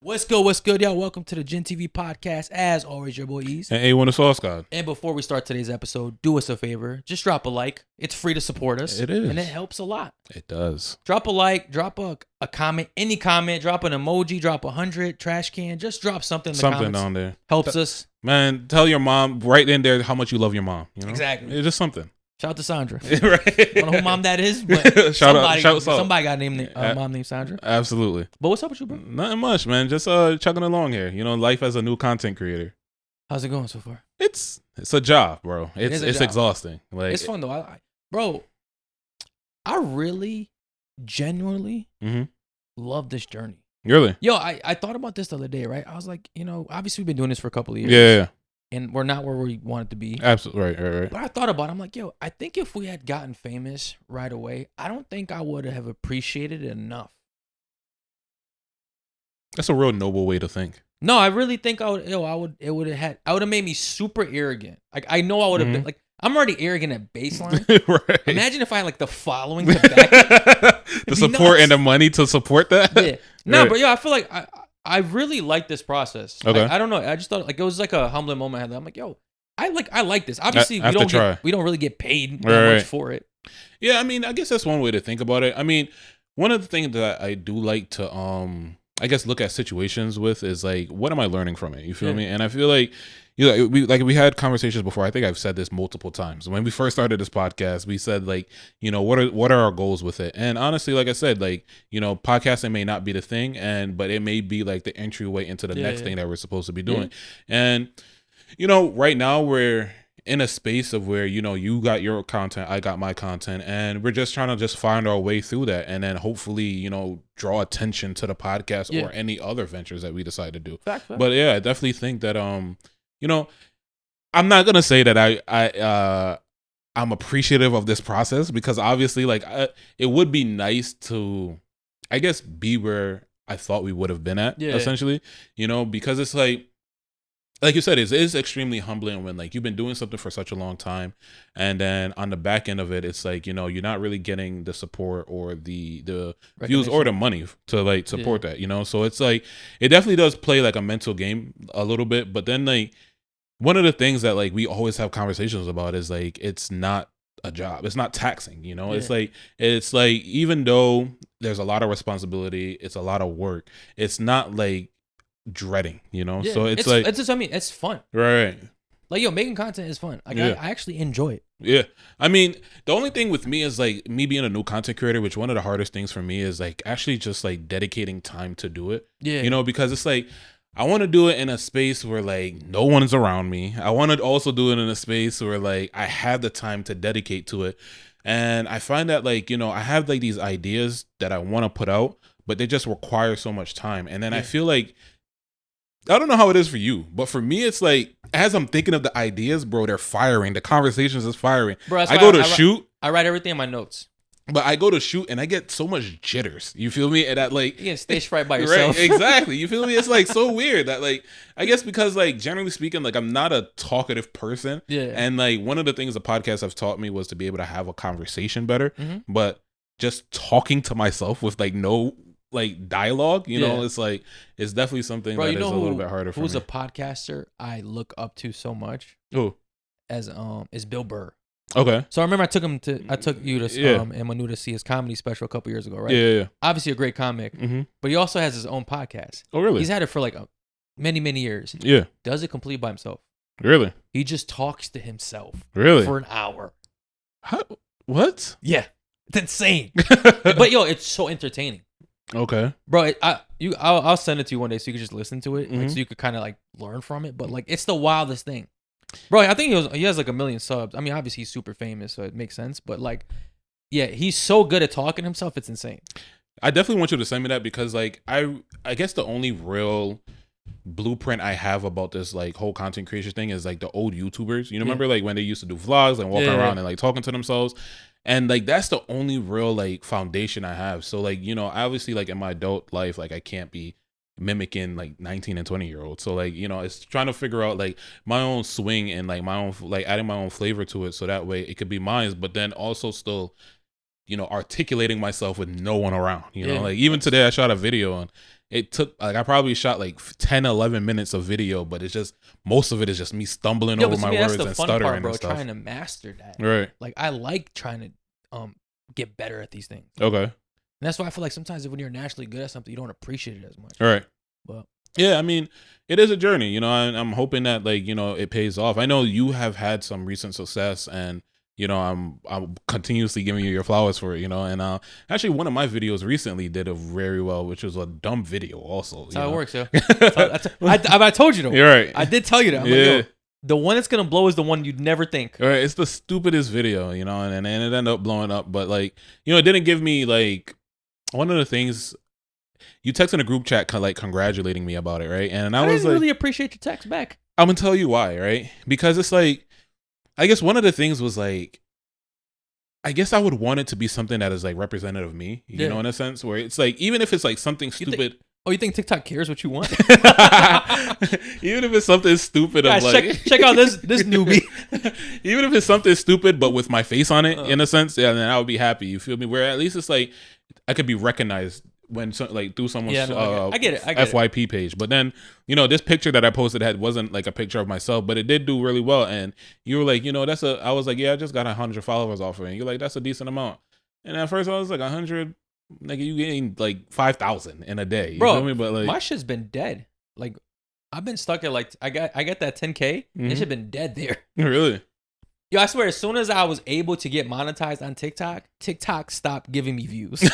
What's good? What's good, y'all? Welcome to the Gen TV podcast. As always, your boy Ease. And A1 the Sauce God. And before we start today's episode, do us a favor. Just drop a like. It's free to support us. It is. And it helps a lot. It does. Drop a like. Drop a comment. Any comment. Drop an emoji. Drop 100. Trash can. Just drop something in the comments. Something on there. Helps us. Man, tell your mom right in there how much you love your mom. You know? Exactly. It's just something. Shout out to Sandra. Right. I don't know who mom that is, but somebody got named mom named Sandra. Absolutely. But what's up with you, bro? Nothing much, man. Just chugging along here. You know, life as a new content creator. How's it going so far? It's a job, bro. It's job. exhausting. Like it's fun though. Bro, I really, genuinely love this journey. Really? Yo, I thought about this the other day, right? I was like, you know, obviously we've been doing this for a couple of years. Yeah. And we're not where we want it to be. Absolutely. Right. But I thought about it. I'm like, yo, I think if we had gotten famous right away, I don't think I would have appreciated it enough. That's a real noble way to think. No, I really think I would have made me super arrogant. Like, I know I would have been like, I'm already arrogant at baseline. Right. Imagine if I had like the following to back it. The support and the money to support that. Yeah. No, Right. but yo, I feel like I really like this process. Okay. I don't know. I just thought like it was like a humbling moment I had. I'm like, yo, I like this. Obviously, I we don't really get paid that Right. much for it. Yeah, I mean, I guess that's one way to think about it. I mean, one of the things that I do like to I guess look at situations with is like, what am I learning from it? You feel me? And I feel like, you know, we had conversations before. I think I've said this multiple times. When we first started this podcast, we said like, you know, what are our goals with it? And honestly, like I said, like, you know, podcasting may not be the thing, but it may be like the entryway into the next thing that we're supposed to be doing. And you know, right now we're in a space of where, you know, you got your content, I got my content, and we're just trying to just find our way through that, and then hopefully, you know, draw attention to the podcast or any other ventures that we decide to do. Fact. But yeah, I definitely think that you know, I'm not gonna say that I'm appreciative of this process, because obviously, like, it would be nice to, I guess, be where I thought we would have been at, essentially, you know, because it's like you said, it is extremely humbling when like you've been doing something for such a long time, and then on the back end of it, it's like, you know, you're not really getting the support or the views or the money to like support that, you know. So it's like, it definitely does play like a mental game a little bit. But then like, one of the things that like we always have conversations about is like, it's not a job, it's not taxing, you know. It's like even though there's a lot of responsibility, it's a lot of work, it's not like dreading, you know. So it's like, it's just, I mean, it's fun, right? Like, yo, making content is fun. Like, I actually enjoy it. Yeah, I mean, the only thing with me is like, me being a new content creator, which one of the hardest things for me is like actually just like dedicating time to do it. Yeah, you know, because it's like, I want to do it in a space where like no one is around me. I want to also do it in a space where like I have the time to dedicate to it. And I find that like, you know, I have like these ideas that I want to put out, but they just require so much time. And then I feel like, I don't know how it is for you, but for me, it's like, as I'm thinking of the ideas, bro, they're firing. The conversations is firing. Bro, I go to shoot. I write everything in my notes. But I go to shoot and I get so much jitters. You feel me? And that like, you get stage fright by yourself. Right, exactly. You feel me? It's like so weird that like, I guess because like generally speaking, like I'm not a talkative person. Yeah. And like one of the things the podcast have taught me was to be able to have a conversation better. But just talking to myself with like no like dialogue, you know, it's like, it's definitely something that is a little bit harder for me. Who's a podcaster I look up to so much? Who? Is Bill Burr. Okay. So I remember I took you to and Manu to see his comedy special a couple years ago, right? Yeah. Obviously a great comic, but he also has his own podcast. Oh, really? He's had it for like many years. Yeah. Does it completely by himself. Really? He just talks to himself. Really? For an hour. How? What? Yeah. It's insane. But yo, it's so entertaining. Okay. Bro, I'll send it to you one day so you can just listen to it, like, so you could kind of like learn from it. But like, it's the wildest thing. Bro, I think he has like 1 million subs. I mean, obviously he's super famous, so it makes sense. But like, yeah, he's so good at talking to himself. It's insane. I definitely want you to send me that, because like I guess the only real blueprint I have about this like whole content creation thing is like the old YouTubers. You know, remember like when they used to do vlogs and walking around and like talking to themselves. And like, that's the only real like foundation I have. So like, you know, obviously like in my adult life, like I can't be mimicking like 19 and 20-year-olds. So like, you know, it's trying to figure out like my own swing and like my own, like adding my own flavor to it, so that way it could be mine, but then also still, you know, articulating myself with no one around, you know. Like even today I shot a video it took like I probably shot like 10, 11 minutes of video, but it's just most of it is just me stumbling over my words and stuttering and stuff. Trying to master that. Right. Like I like trying to get better at these things. Okay. And that's why I feel like sometimes when you're naturally good at something, you don't appreciate it as much. Right. But yeah, I mean, it is a journey, you know, and I'm hoping that like, you know, it pays off. I know you have had some recent success, and you know, I'm continuously giving you your flowers for it, you know. And actually, one of my videos recently did very well, which was a dumb video. Also, that's how it works, yo. I told you though. You're right. I did tell you that. I'm like, yo, the one that's gonna blow is the one you'd never think. All right, it's the stupidest video, you know, and it ended up blowing up. But like, you know, it didn't give me like one of the things. You text in a group chat, like congratulating me about it, right? And I was didn't like, really appreciate your text back. I'm gonna tell you why, right? Because it's like, I guess one of the things was like, I guess I would want it to be something that is like representative of me, you know, in a sense where it's like, even if it's like something stupid. You think TikTok cares what you want? Even if it's something stupid, of like check out this newbie. Even if it's something stupid, but with my face on it, in a sense, yeah, then I would be happy. You feel me? Where at least it's like I could be recognized when like through someone's I get it. FYP page. But then, you know, this picture that I posted wasn't like a picture of myself, but it did do really well. And you were like, you know, I was like, yeah, I just got 100 followers off of it. And you're like, that's a decent amount. And at first I was like 100, like you gained like 5,000 in a day. You feel me? But like my shit's been dead. Like I've been stuck at like I got that 10K. It should been dead there. Really? Yo, I swear, as soon as I was able to get monetized on TikTok stopped giving me views.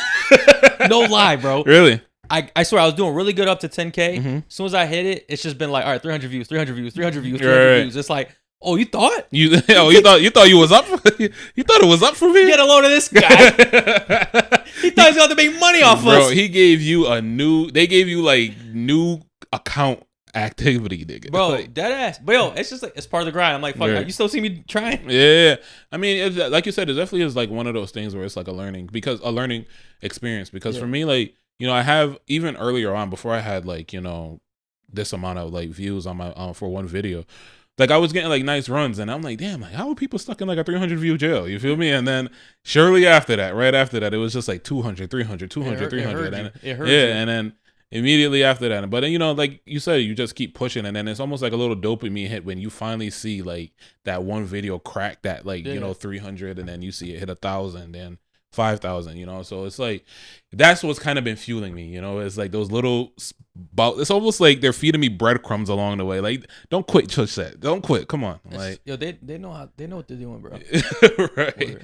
No lie, bro. Really? I swear, I was doing really good up to 10K. As soon as I hit it, it's just been like, all right, 300 views, 300 views, 300 views, 300 views. It's like, oh, you thought? You thought you was up? You thought it was up for me? Get a load of this guy. He thought he was going to make money off us. Bro, he gave you they gave you like new account activity, nigga. Bro, like, dead ass. But yo, it's just like, it's part of the grind. I'm like, fuck, you still see me trying? Yeah. I mean, like you said, it definitely is like one of those things where it's like a learning experience. Because for me, like, you know, I have even earlier on before I had like, you know, this amount of like views on my for one video. Like I was getting like nice runs, and I'm like, damn, like how are people stuck in like a 300 view jail? You feel me? And then surely after that, right after that, it was just like 200, 300, 200, 300. And and then immediately after that. But then, you know, like you said, you just keep pushing, and then it's almost like a little dopamine hit when you finally see like that one video crack that like, you know, 300, and then you see it hit 1,000 and 5,000, you know? So it's like, that's what's kind of been fueling me, you know? It's like those little, it's almost like they're feeding me breadcrumbs along the way. Like, don't quit, just that. Don't quit. Come on. Like, yo, they know what they're doing, bro. Right.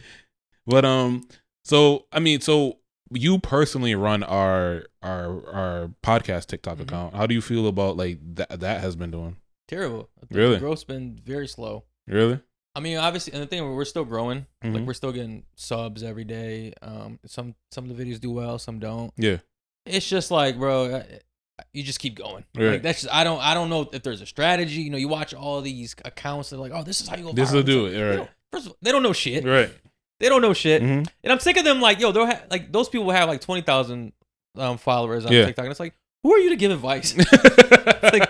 But, so, I mean, so you personally run our podcast TikTok account. How do you feel about like that has been doing? Terrible. Really? The growth's been very slow. Really? I mean, obviously, and the thing, we're still growing. Like we're still getting subs every day. Some of the videos do well, some don't. Yeah. It's just like, bro, you just keep going. Right. Like that's just, I don't know if there's a strategy. You know, you watch all these accounts. They're like, oh, this is how you go viral. This will do it. Right. First of all, they don't know shit. Right. They don't know shit. And I'm sick of them. Like, yo, they'll like those people will have like 20,000 followers on TikTok, and it's like, who are you to give advice? Like,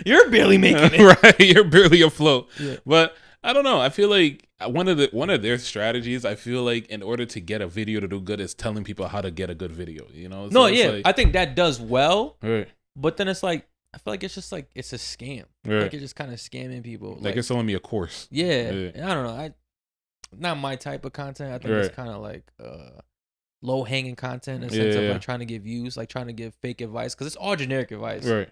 you're barely making it. Right. You're barely afloat. Yeah. But I don't know. I feel like one of their strategies, I feel like in order to get a video to do good is telling people how to get a good video, you know? So like, I think that does well. Right. But then it's like, I feel like it's just like, it's a scam. Right. Like, you're just kind of scamming people. Like it's selling me a course. Yeah. I don't know. Not my type of content. I think it's kind of like low hanging content in the sense of like trying to give views, like trying to give fake advice, because it's all generic advice. Right.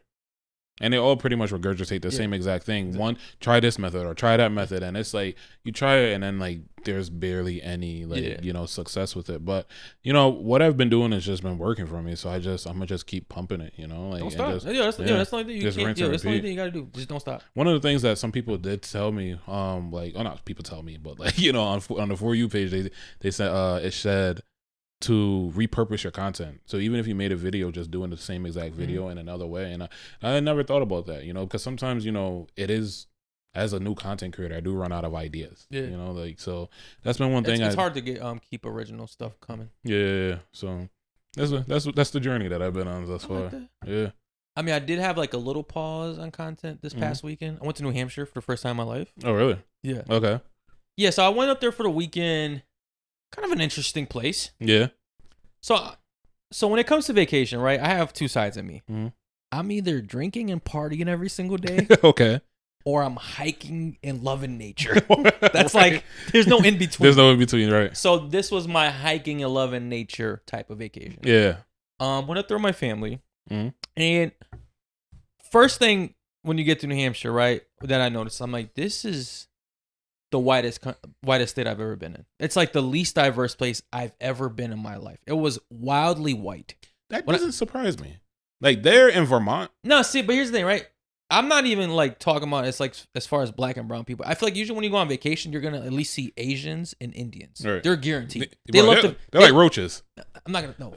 And they all pretty much regurgitate the same exact thing. One, try this method or try that method. And it's like, you try it and then like, there's barely any like, you know, success with it. But, you know, what I've been doing has just been working for me. So I'm going to just keep pumping it, you know? Like, don't stop. That's the only thing you can't do. That's the only thing you got to do. Just don't stop. One of the things that some people did tell me, like, oh, not people tell me, but like, you know, on the For You page, they said, it said, to repurpose your content. So even if you made a video just doing the same exact video in another way, and I never thought about that, you know, because sometimes, you know, it is, as a new content creator, I do run out of ideas. You know, like, so that's been one thing. It's hard to get keep original stuff coming. Yeah. So that's the journey that I've been on thus far. Yeah. I mean, I did have like a little pause on content this past weekend. I went to New Hampshire for the first time in my life. Oh, really? Yeah. Okay. Yeah, so I went up there for the weekend. Kind of an interesting place. Yeah. So So when it comes to vacation, right? I have two sides of me. Mm-hmm. I'm either drinking and partying every single day. Okay. Or I'm hiking and loving nature. That's right. Like, there's no in between. There's no in between, right? So this was my hiking and loving nature type of vacation. Yeah. Went up there with my family. Mm-hmm. And first thing when you get to New Hampshire, right, that I noticed, I'm like, this is the whitest state I've ever been in. It's like the least diverse place I've ever been in my life. It was wildly white. That doesn't surprise me. Like, they're in Vermont. No, see, but here's the thing, right? I'm not even like talking about it's like as far as black and brown people. I feel like usually when you go on vacation, you're gonna at least see Asians and Indians. Right. They're guaranteed. They're like roaches. I'm not gonna no.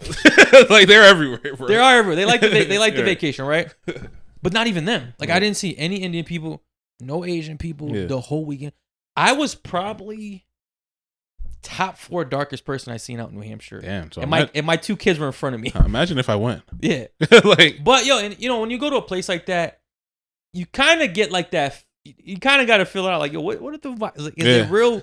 Like they're everywhere. Bro. They are everywhere. They like the vacation, right? But not even them. Like I didn't see any Indian people, no Asian people the whole weekend. I was probably top 4 darkest person I seen out in New Hampshire. Damn. So and my 2 kids were in front of me. Imagine if I went. Yeah. Like, but yo, and you know when you go to a place like that. You kind of get like that. You kind of got to fill out like, yo, what are the vibes? Like, is it real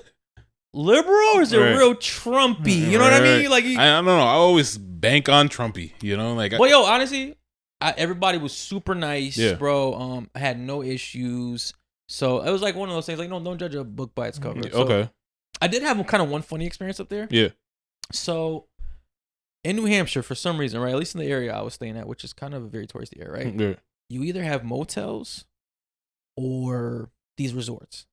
liberal or is it real Trumpy? You know what I mean? Like, I don't know. I always bank on Trumpy. You know, like. Well, yo, honestly, everybody was super nice, bro. I had no issues, so it was like one of those things. Like, no, don't judge a book by its cover. So, okay. I did have kind of one funny experience up there. Yeah. So, in New Hampshire, for some reason, right, at least in the area I was staying at, which is kind of a very touristy area, right? Yeah. You either have motels or these resorts,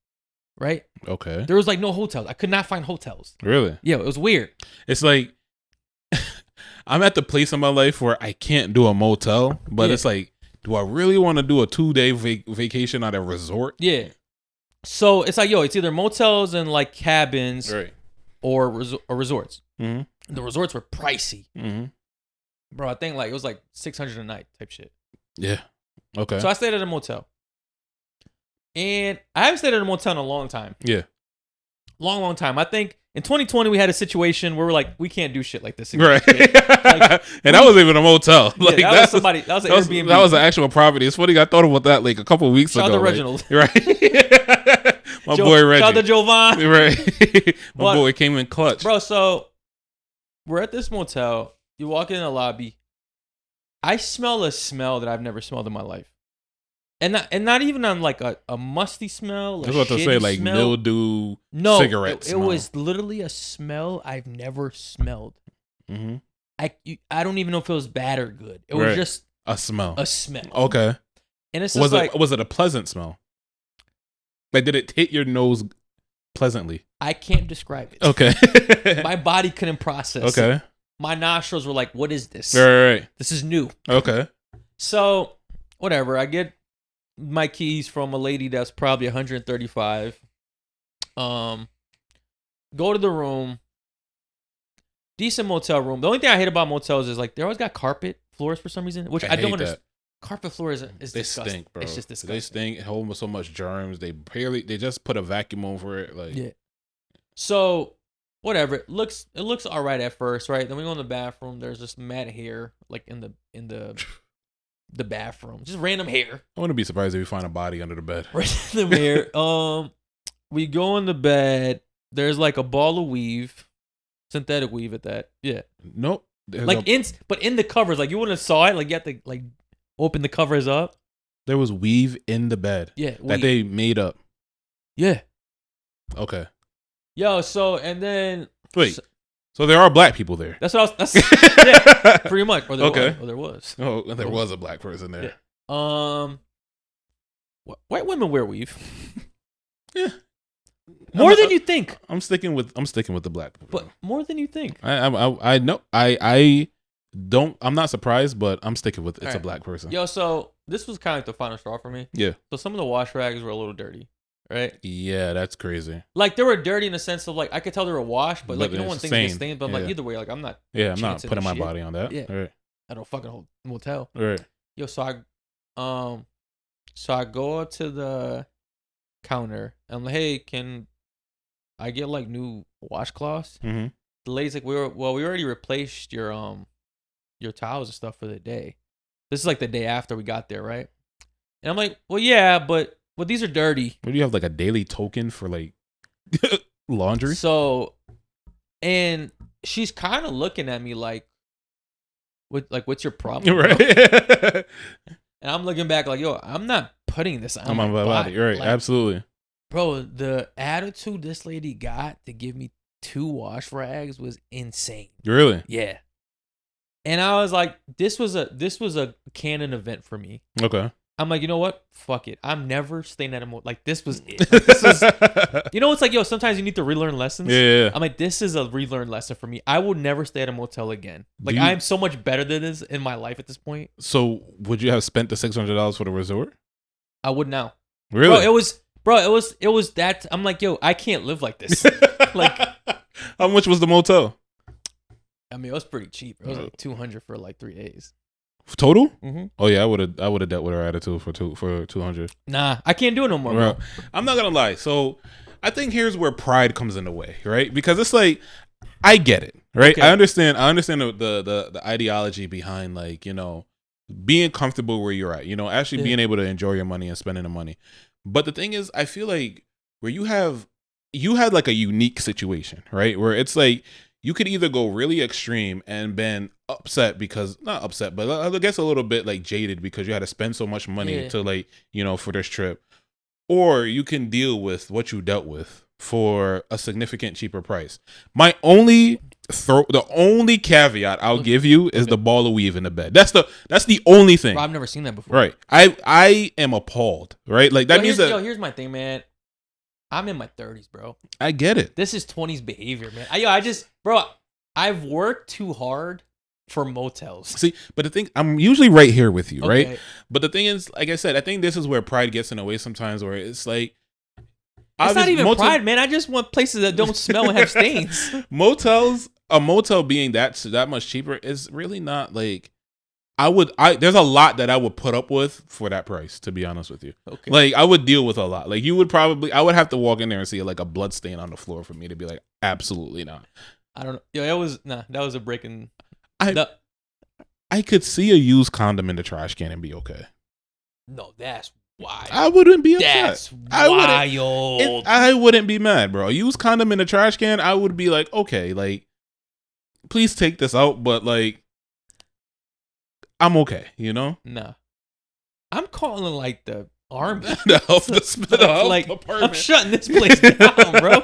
right? Okay. There was like no hotels. I could not find hotels. Really? Yeah, it was weird. It's like I'm at the place in my life where I can't do a motel, but it's like, do I really want to do a 2-day vacation at a resort? Yeah. So it's like, yo, it's either motels and like cabins or resorts. Mm-hmm. The resorts were pricey. Mm-hmm. Bro, I think like it was like $600 a night type shit. Yeah. Okay. So I stayed at a motel. And I haven't stayed at a motel in a long time. Yeah. Long time. I think in 2020 we had a situation where we're like, we can't do shit like this again. Right. Like, and that wasn't even a motel. Like that was somebody. That was an Airbnb. That was an actual property. It's funny. I thought about that like a couple of weeks ago. Shout out to Reginald. Right. My boy Reggie. Shout out to Jovan. Right. My boy came in clutch. Bro, so we're at this motel. You walk in the lobby. I smell a smell that I've never smelled in my life. And not even on like a musty smell. I was about to say like smell. mildew cigarette smell. It was literally a smell I've never smelled. Mm-hmm. I don't even know if it was bad or good. It was just a smell. A smell. Okay. And it's just was it a pleasant smell? Like, did it hit your nose pleasantly? I can't describe it. Okay. My body couldn't process it. Okay. My nostrils were like, what is this? Right. This is new. Okay. So, whatever. I get my keys from a lady that's probably 135. Go to the room. Decent motel room. The only thing I hate about motels is like they always got carpet floors for some reason, which I don't understand. Carpet floor is they disgusting. Stink, bro. It's just disgusting. They stink. It holds so much germs. They just put a vacuum over it. Like So whatever. It looks all right at first, right? Then we go in the bathroom. There's just mad hair like in the bathroom. Just random hair. I wouldn't be surprised if you find a body under the bed. Random hair. We go in the bed. There's like a ball of weave. Synthetic weave at that. Yeah. Nope. Like but in the covers, like you wouldn't have saw it. Like you have to like open the covers up. There was weave in the bed. Yeah. That they made up. Yeah. Okay. Yo, so and then wait. So there are black people there. That's what I was yeah, pretty much. Or there was. Oh, there was a black person there. Yeah. White women wear weave. Yeah. More than you think. I'm sticking with the black people. But more than you think. I know. I don't. I'm not surprised, but I'm sticking with it's a black person. Yo, so this was kind of like the final straw for me. Yeah. So some of the wash rags were a little dirty, right? Yeah, that's crazy. Like they were dirty in the sense of like I could tell they were washed, but like you know when things get stained. But I'm like either way, like I'm not. Yeah, I'm not putting my body on that. Yeah. Right. I don't fucking hold motel. Right. Yo, so I go up to the counter and I'm like, hey, can I get like new washcloths? Mm-hmm. The lady's like, we already replaced your towels and stuff for the day. This is like the day after we got there, right? And I'm like, well, yeah, but these are dirty. What do you have like a daily token for like laundry? So, and she's kind of looking at me like, what's your problem? Right. Bro? And I'm looking back like, yo, I'm not putting this on my body. Right. Like, absolutely. Bro, the attitude this lady got to give me 2 wash rags was insane. Really? Yeah. And I was like, this was a canon event for me. Okay. I'm like, you know what? Fuck it. I'm never staying at a motel. Like, this was it. Like, this was, you know, it's like, yo, sometimes you need to relearn lessons. Yeah. I'm like, this is a relearn lesson for me. I will never stay at a motel again. Like, I'm so much better than this in my life at this point. So, would you have spent the $600 for the resort? I would now. Really? It was that. I'm like, yo, I can't live like this. Like, how much was the motel? I mean, it was pretty cheap. It was like $200 for like 3 days. Total? Mm-hmm. Oh yeah, I would have dealt with her attitude for 200. Nah, I can't do it no more, bro. I'm not gonna lie. So I think here's where pride comes in the way, right? Because it's like, I get it, right? Okay. I understand the ideology behind, like, you know, being comfortable where you're at, you know, actually being able to enjoy your money and spending the money. But the thing is, I feel like where you had like a unique situation, right? Where it's like, you could either go really extreme and been upset because, not upset, but I guess a little bit like jaded because you had to spend so much money to, like, you know, for this trip. Or you can deal with what you dealt with for a significant cheaper price. The only caveat I'll give you is the ball of weave in the bed. That's the only thing. Bro, I've never seen that before. Right. I am appalled, right? Like, that means that. Yo, here's my thing, man. I'm in my 30s, bro. I get it. This is 20s behavior, man. I've worked too hard for motels. See, but the thing, I'm usually right here with you, right? But the thing is, like I said, I think this is where pride gets in the way sometimes, where it's like, it's not even pride, man. I just want places that don't smell and have stains. A motel being that much cheaper is really not like. There's a lot that I would put up with for that price, to be honest with you. Okay. Like, I would deal with a lot. Like, I would have to walk in there and see like a blood stain on the floor for me to be like, absolutely not. I don't know. Yo, that was a break in. I could see a used condom in the trash can and be okay. No, that's wild. I wouldn't be upset. That's wild. I wouldn't be mad, bro. A used condom in the trash can, I would be like, okay, like, please take this out, but like, I'm okay, you know? Nah. I'm calling like the army. I'm shutting this place down, bro.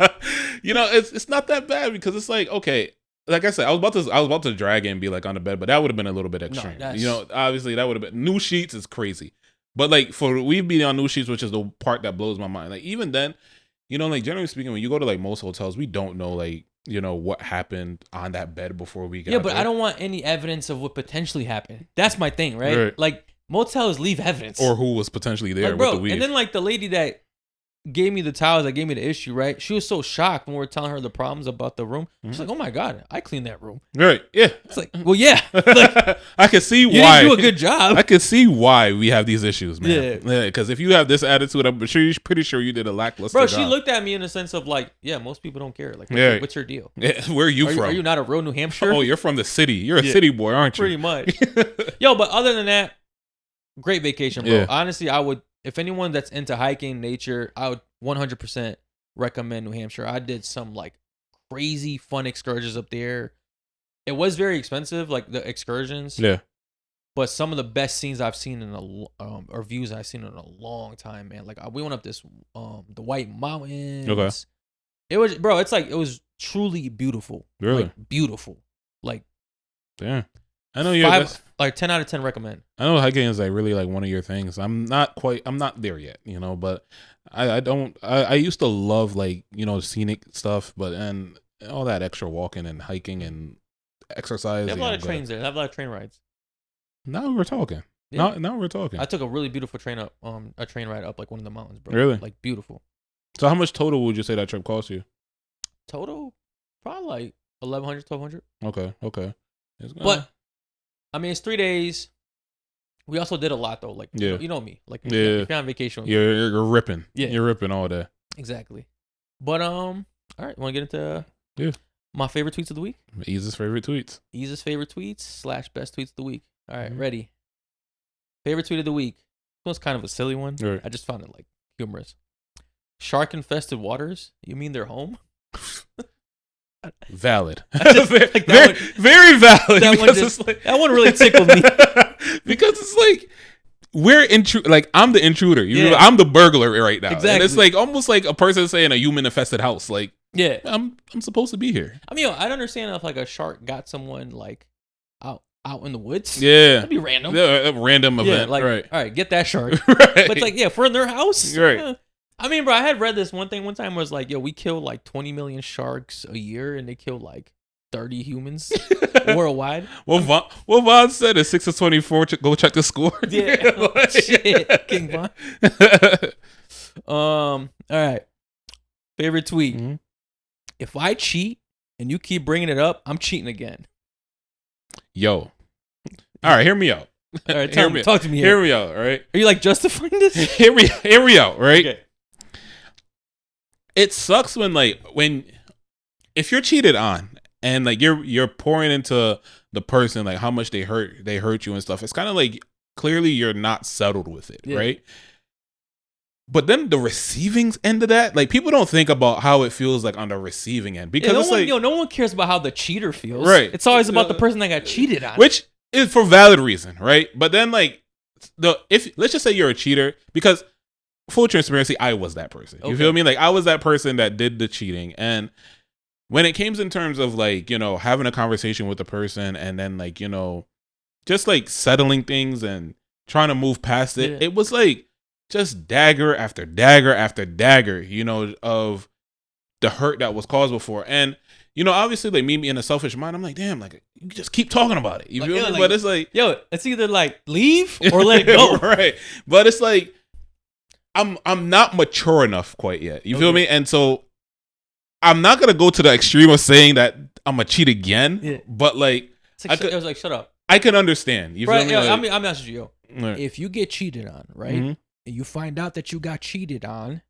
You know, it's not that bad because it's like, okay, like I said, I was about to drag it and be like on the bed, but that would have been a little bit extreme. No, you know, obviously that would have been new sheets is crazy. But like we've been on new sheets, which is the part that blows my mind. Like, even then, you know, like, generally speaking, when you go to like most hotels, we don't know, like, you know, what happened on that bed before we got there. Yeah, but I don't want any evidence of what potentially happened. That's my thing, right? Like, motels leave evidence. Or who was potentially there, like, bro, with the weed. And then, like, the lady that gave me the towels, that gave me the issue, right? She was so shocked when we were telling her the problems about the room. She's like, oh my God, I cleaned that room. Right, yeah. It's like, well, yeah. Like, I can see why. You didn't do a good job. I can see why we have these issues, man. Yeah, because if you have this attitude, I'm pretty sure you did a lackluster job. Bro, she looked at me in the sense of like, yeah, most people don't care. Like, what's your deal? Yeah, where are you from? Are you not a real New Hampshire? Oh, you're from the city. You're a city boy, aren't you? Pretty much. Yo, but other than that, great vacation, bro. Yeah. Honestly, I would, if anyone that's into hiking, nature, I would 100% recommend New Hampshire. I did some like crazy fun excursions up there. It was very expensive, like the excursions. Yeah. But some of the best scenes I've seen or views I've seen in a long time, man. Like, we went up this the White Mountains. Okay. It was, bro. It's like, it was truly beautiful. Really? Like, beautiful. Like, yeah. I know you're like 10 out of 10 recommend. I know hiking is like really like one of your things. I'm not there yet, you know, but I used to love, like, you know, scenic stuff, but and all that extra walking and hiking and exercise. They have a lot of trains there. They have a lot of train rides. Now we're talking. Yeah. Now we're talking. I took a really beautiful train ride up like one of the mountains, bro. Really? Like, beautiful. So how much total would you say that trip cost you? Total? Probably like $1,100, $1,200. Okay. But I mean, it's 3 days. We also did a lot though. Like, you know me. Like, if you're on vacation, you're ripping. Yeah, you're ripping all day. Exactly. But all right, want to get into my favorite tweets of the week? Ease's favorite tweets. Ease's favorite tweets / best tweets of the week. All right, ready. Favorite tweet of the week. This one's kind of a silly one. Right. I just found it like humorous. Shark infested waters? You mean they're home? Valid. Like very valid. That one really tickled me. Because it's like we're like I'm the intruder. I'm the burglar right now. Exactly. And it's like almost like a person saying a human infested house. Like, yeah, I'm supposed to be here. I mean, I'd understand if like a shark got someone like out in the woods. Yeah, that'd be random. Yeah, a random event. Like, right. All right, get that shark. Right. But it's like, yeah, if we're in their house. Right. I mean, bro, I had read this one time where it's like, yo, we kill like 20 million sharks a year, and they kill like 30 humans worldwide. Well, Vaughn said is 6 of 24. Go check the score. Yeah, shit, King Vaughn. All right. Favorite tweet. Mm-hmm. If I cheat and you keep bringing it up, I'm cheating again. Yo. All right, hear me out. All right, talk to me. Hear me out. All right. Are you like justifying this? hear me out. Right. Okay. It sucks when if you're cheated on and like you're pouring into the person like how much they hurt you and stuff. It's kind of like clearly you're not settled with it, right? But then the receiving end of that, like people don't think about how it feels like on the receiving end because no one cares about how the cheater feels. Right. It's always about the person that got cheated on. Which is for valid reason, right? But then like if let's just say you're a cheater, because full transparency, I was that person. You feel me? Like I was that person that did the cheating. And when it came in terms of like, having a conversation with the person and then like, just like settling things and trying to move past it, it was like just dagger after dagger after dagger, of the hurt that was caused before. And, obviously like me in a selfish mind, I'm like, damn, like you just keep talking about it. You feel me? Like, but it's like, yo, it's either like leave or let it go. Right. But it's like, I'm not mature enough quite yet. You feel me? And so I'm not gonna go to the extreme of saying that I'm gonna cheat again. Yeah. But like, it was like shut up. I can understand. You feel me? Like, I'm asking you, if you get cheated on, right, and you find out that you got cheated on,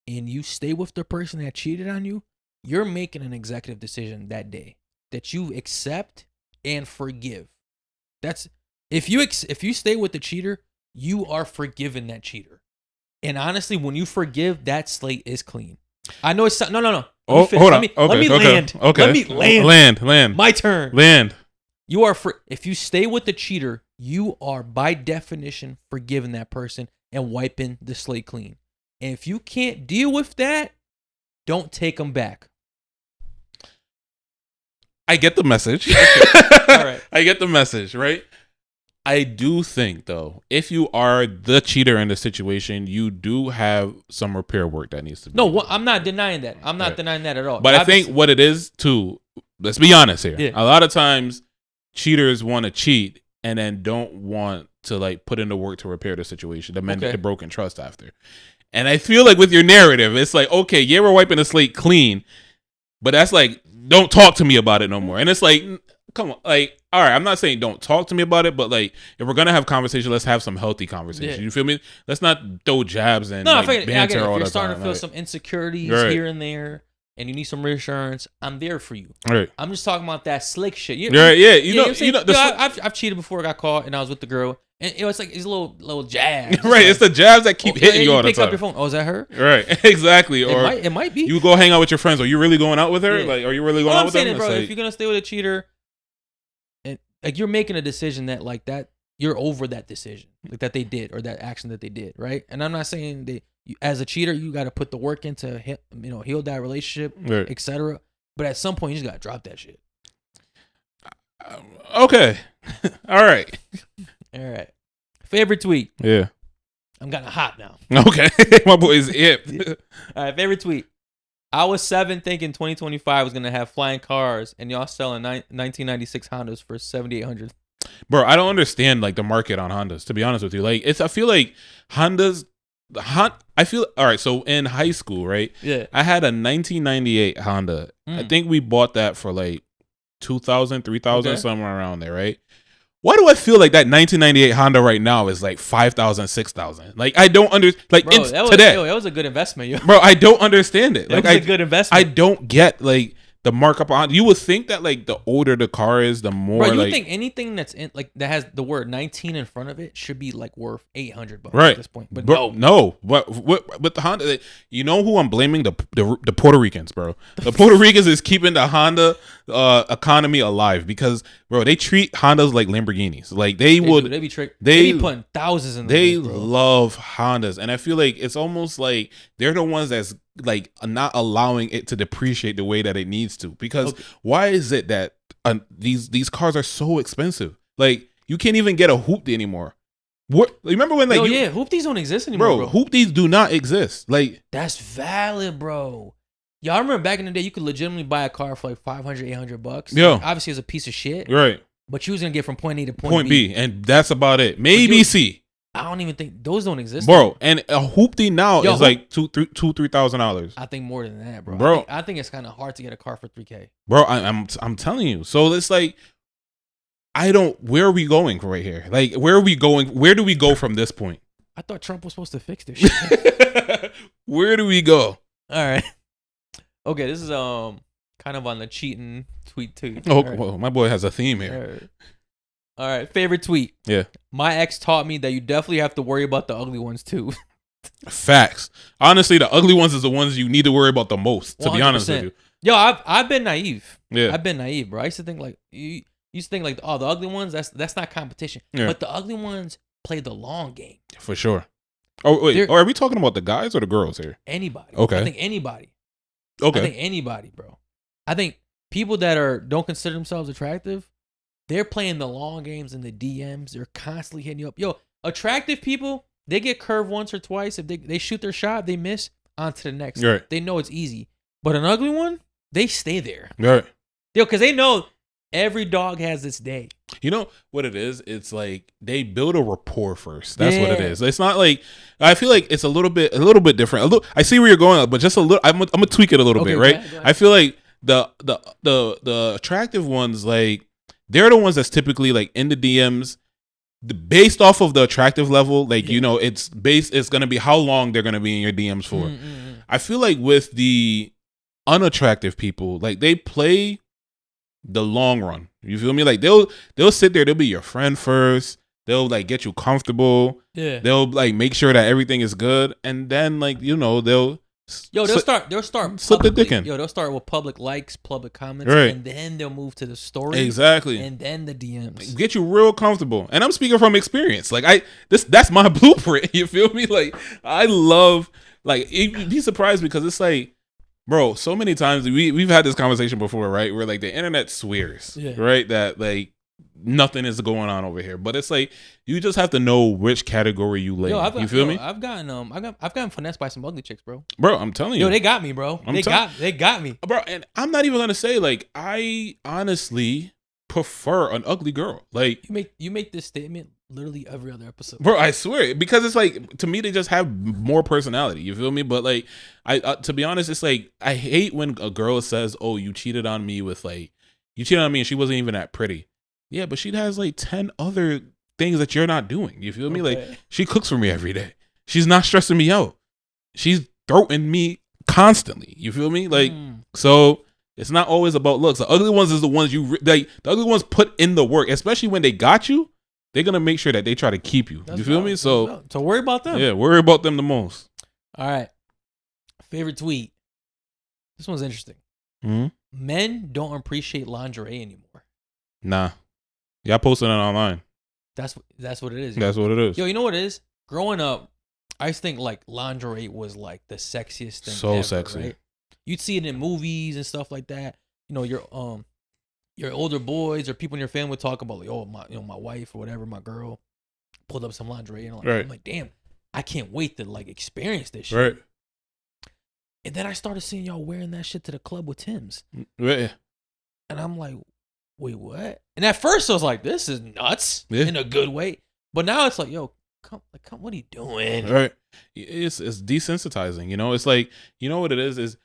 and you stay with the person that cheated on you, you're making an executive decision that day that you accept and forgive. That's if you stay with the cheater, you are forgiving that cheater. And honestly, when you forgive, that slate is clean. I know it's no. Oh, hold on. Let me land. Okay. Let me land. Land. My turn. Land. You are if you stay with the cheater, you are by definition forgiving that person and wiping the slate clean. And if you can't deal with that, don't take them back. I get the message. Okay. All right. I get the message, right? I do think, though, if you are the cheater in the situation, you do have some repair work that needs to be done. No, I'm not denying that. I'm not denying that at all. But I think what it is, too, let's be honest here. Yeah. A lot of times, cheaters want to cheat and then don't want to, like, put in the work to repair the situation, to mend the broken trust after. And I feel like with your narrative, it's like, okay, yeah, we're wiping the slate clean, but that's like, don't talk to me about it no more. And it's like, come on, like, all right, I'm not saying don't talk to me about it, but like, if we're gonna have conversation, let's have some healthy conversation. Yeah. You feel me? Let's not throw jabs and banter all the time. If you're starting to feel some insecurities here and there, and you need some reassurance, I'm there for you. Right. I'm just talking about that slick shit. You know, I've cheated before. I got caught, and I was with the girl, and it's like these little jabs. Right. Like, it's the jabs that keep hitting you all the time. Pick up your phone. Oh, is that her? Right. Exactly. Or it might be. You go hang out with your friends. Are you really going out with her? Yeah. Like, are you really going out with them? I'm saying, bro, if you're gonna stay with a cheater, and like you're making a decision that you're over that decision, like that they did or that action that they did, right? And I'm not saying as a cheater, you got to put the work into heal that relationship, right, etc. But at some point, you just got to drop that shit. Okay. All right. All right. Favorite tweet. Yeah. I'm kind of hot now. Okay. My boy's hip. All right. Favorite tweet. I was 7 thinking 2025 was going to have flying cars, and y'all selling 1996 Hondas for $7,800. Bro, I don't understand like the market on Hondas, to be honest with you. Like, I feel like Hondas, all right, so in high school, right? Yeah. I had a 1998 Honda. I think we bought that for like 2,000, 3,000, somewhere around there, right? Why do I feel like that 1998 Honda right now is like 5,000, 6,000? Like, I don't understand. Like, bro, that was a good investment, yo. Bro, I don't understand it. That was a good investment. I don't get, like, the markup on. You would think that like the older the car is, the more. Bro, you like, think anything that's in like that has the word 19 in front of it should be like worth $800 right at this point. But bro, no. But the Honda, you know who I'm blaming? The Puerto Ricans, bro. The Puerto Ricans is keeping the Honda economy alive because, bro, they treat Hondas like Lamborghinis. Like they be putting thousands in. They love Hondas, and I feel like it's almost like they're the ones that's like not allowing it to depreciate the way that it needs to. Because why is it that these cars are so expensive? Like you can't even get a hoopty anymore. What, remember when like hoopties don't exist anymore, bro. Hoopties do not exist. Like that's valid, bro. Y'all remember back in the day you could legitimately buy a car for like $500-$800. Yeah, like, obviously it's a piece of shit, right? But you was gonna get from point A to point B, and that's about it. Maybe C. I don't even think those don't exist, bro. anymore. And a hoopty now is like $2,000-$3,000. I think more than that, bro. I think it's kind of hard to get a car for $3,000, bro. I'm telling you. So it's like, where are we going right here? Like, where are we going? Where do we go from this point? I thought Trump was supposed to fix this shit. Where do we go? All right. Okay, this is kind of on the cheating tweet too. Oh, right. Well, my boy has a theme here. All right, favorite tweet. Yeah. My ex taught me that you definitely have to worry about the ugly ones too. Facts. Honestly, the ugly ones is the ones you need to worry about the most, to 100%. Be honest with you. Yo, I've been naive. Yeah. I've been naive, bro. I used to think like the ugly ones, that's not competition. Yeah. But the ugly ones play the long game. For sure. Oh, wait. Are we talking about the guys or the girls here? Anybody. Okay. I think anybody. Okay. I think anybody, bro. I think people that don't consider themselves attractive, they're playing the long games in the DMs. They're constantly hitting you up. Yo, attractive people, they get curved once or twice. If they shoot their shot, they miss, on to the next. Right. They know it's easy. But an ugly one, they stay there. Right. Yo, because they know every dog has its day. You know what it is? It's like they build a rapport first. That's what it is. It's not like, I feel like it's a little bit different. I see where you're going, but just a little. I'm gonna tweak it a little bit, right? Go ahead. I feel like the attractive ones, like they're the ones that's typically like in the DMs, based off of the attractive level. Like you know, it's gonna be how long they're gonna be in your DMs for. Mm-hmm. I feel like with the unattractive people, like they play the long run. You feel me? Like they'll sit there, they'll be your friend first, they'll like get you comfortable, they'll like make sure that everything is good, and then like, you know, they'll start slip the dick in. They'll start with public likes, public comments, right, and then they'll move to the story, exactly, and then the DMs, get you real comfortable. And I'm speaking from experience. Like that's my blueprint. You feel me? Like I love, like, you'd be surprised because it's like, bro, so many times we've had this conversation before, right? Where like the internet swears, right, that like nothing is going on over here, but it's like you just have to know which category you lay. You feel me? I've gotten finessed by some ugly chicks, bro. Bro, I'm telling you, they got me, bro. They got me, bro. And I'm not even gonna say, like, I honestly prefer an ugly girl. Like you make this statement literally every other episode, bro. I swear, because it's like, to me, they just have more personality. You feel me? But like, I to be honest, it's like I hate when a girl says, "Oh, you cheated on me and she wasn't even that pretty." Yeah, but she has like 10 other things that you're not doing. You feel me? Like, she cooks for me every day. She's not stressing me out. She's throating me constantly. You feel me? Like, so it's not always about looks. The ugly ones is the ones the ugly ones put in the work, especially when they got you. They're gonna make sure that they try to keep you. You feel me? So worry about them. Yeah, worry about them the most. All right. Favorite tweet. This one's interesting. Mm-hmm. Men don't appreciate lingerie anymore. Nah. Y'all posting it online. That's what it is. That's what it is. Yo, you know what it is? Growing up, I used to think like lingerie was like the sexiest thing. So ever, sexy. Right? You'd see it in movies and stuff like that. You know, your older boys or people in your family would talk about like, oh, my wife or whatever, my girl pulled up some lingerie, and I'm like, damn, I can't wait to like experience this shit. Right. And then I started seeing y'all wearing that shit to the club with Tim's. Right. And I'm like, wait, what? And at first I was like, this is nuts in a good way. But now it's like, yo, come, what are you doing? Right. It's desensitizing, you know? It's like, you know what it is,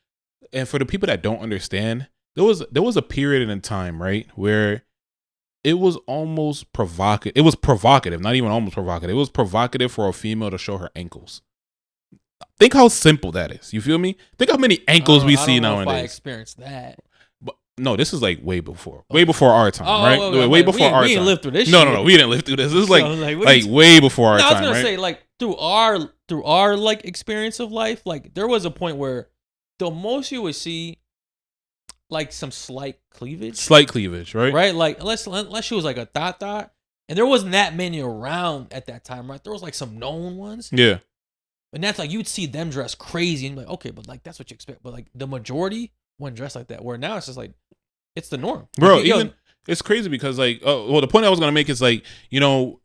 and for the people that don't understand, there was a period in time, right, where it was almost provocative. It was provocative, not even almost provocative. It was provocative for a female to show her ankles. Think how simple that is. You feel me? Think how many ankles we see nowadays. I experienced that. No, this is like way before our time, right? Oh, way before our time. We didn't live through this. No, we didn't live through this. This is like way before our time. I was gonna say like through our like experience of life, like there was a point where the most you would see like some slight cleavage, right? Right, like unless she was like a thought, and there wasn't that many around at that time, right? There was like some known ones, yeah. And that's like you'd see them dress crazy and be like, okay, but like that's what you expect. But like the majority wouldn't dress like that. Where now it's just like it's the norm, bro. Like, even it's crazy because like, the point I was gonna make is like,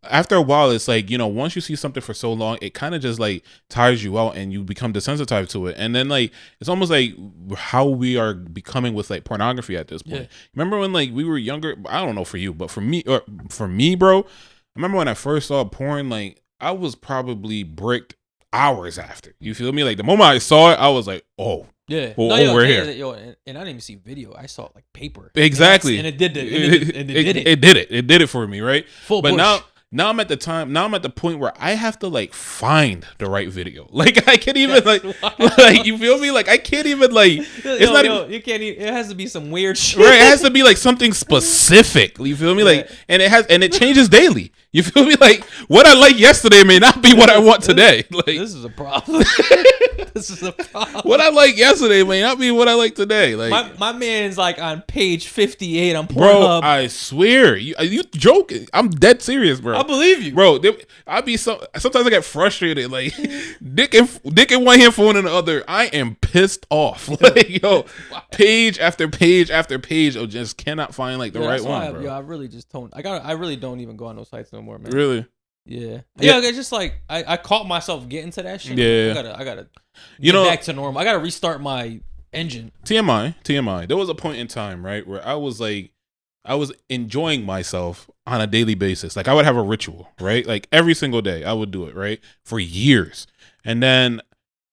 after a while, it's like, once you see something for so long, it kind of just like tires you out and you become desensitized to it. And then like it's almost like how we are becoming with like pornography at this point. Yeah. Remember when like we were younger? I don't know for you, but for me, bro, I remember when I first saw porn, like I was probably bricked hours after. You feel me? Like the moment I saw it, I was like, oh. Yeah, we're here. And I didn't even see video. I saw like paper. Exactly, and it did it. It did it for me, right? Full but push. now I'm at the point where I have to like find the right video. Like I can't even like you feel me? Like I can't even like you can't even, it has to be some weird shit. Right, it has to be like something specific. You feel me? Like and it changes daily. You feel me? Like what I like yesterday may not be what I want today. Like this is a problem. This is a problem. What I like yesterday may not be what I like today. Like my man's like on page 58 on Pornhub. Bro, I swear, you joking? I'm dead serious, bro. I believe you, bro. Sometimes I get frustrated. Like dick in one hand, phone in the other. I am pissed off. Like page after page after page. I just cannot find like the right one, bro. I really just don't. I really don't even go on those sites no more, man. Really? Yeah. It's just like I caught myself getting to that shit. Yeah. I gotta get back to normal. I gotta restart my engine. TMI. There was a point in time, right, where I was enjoying myself on a daily basis. Like I would have a ritual, right? Like every single day I would do it, right? For years. And then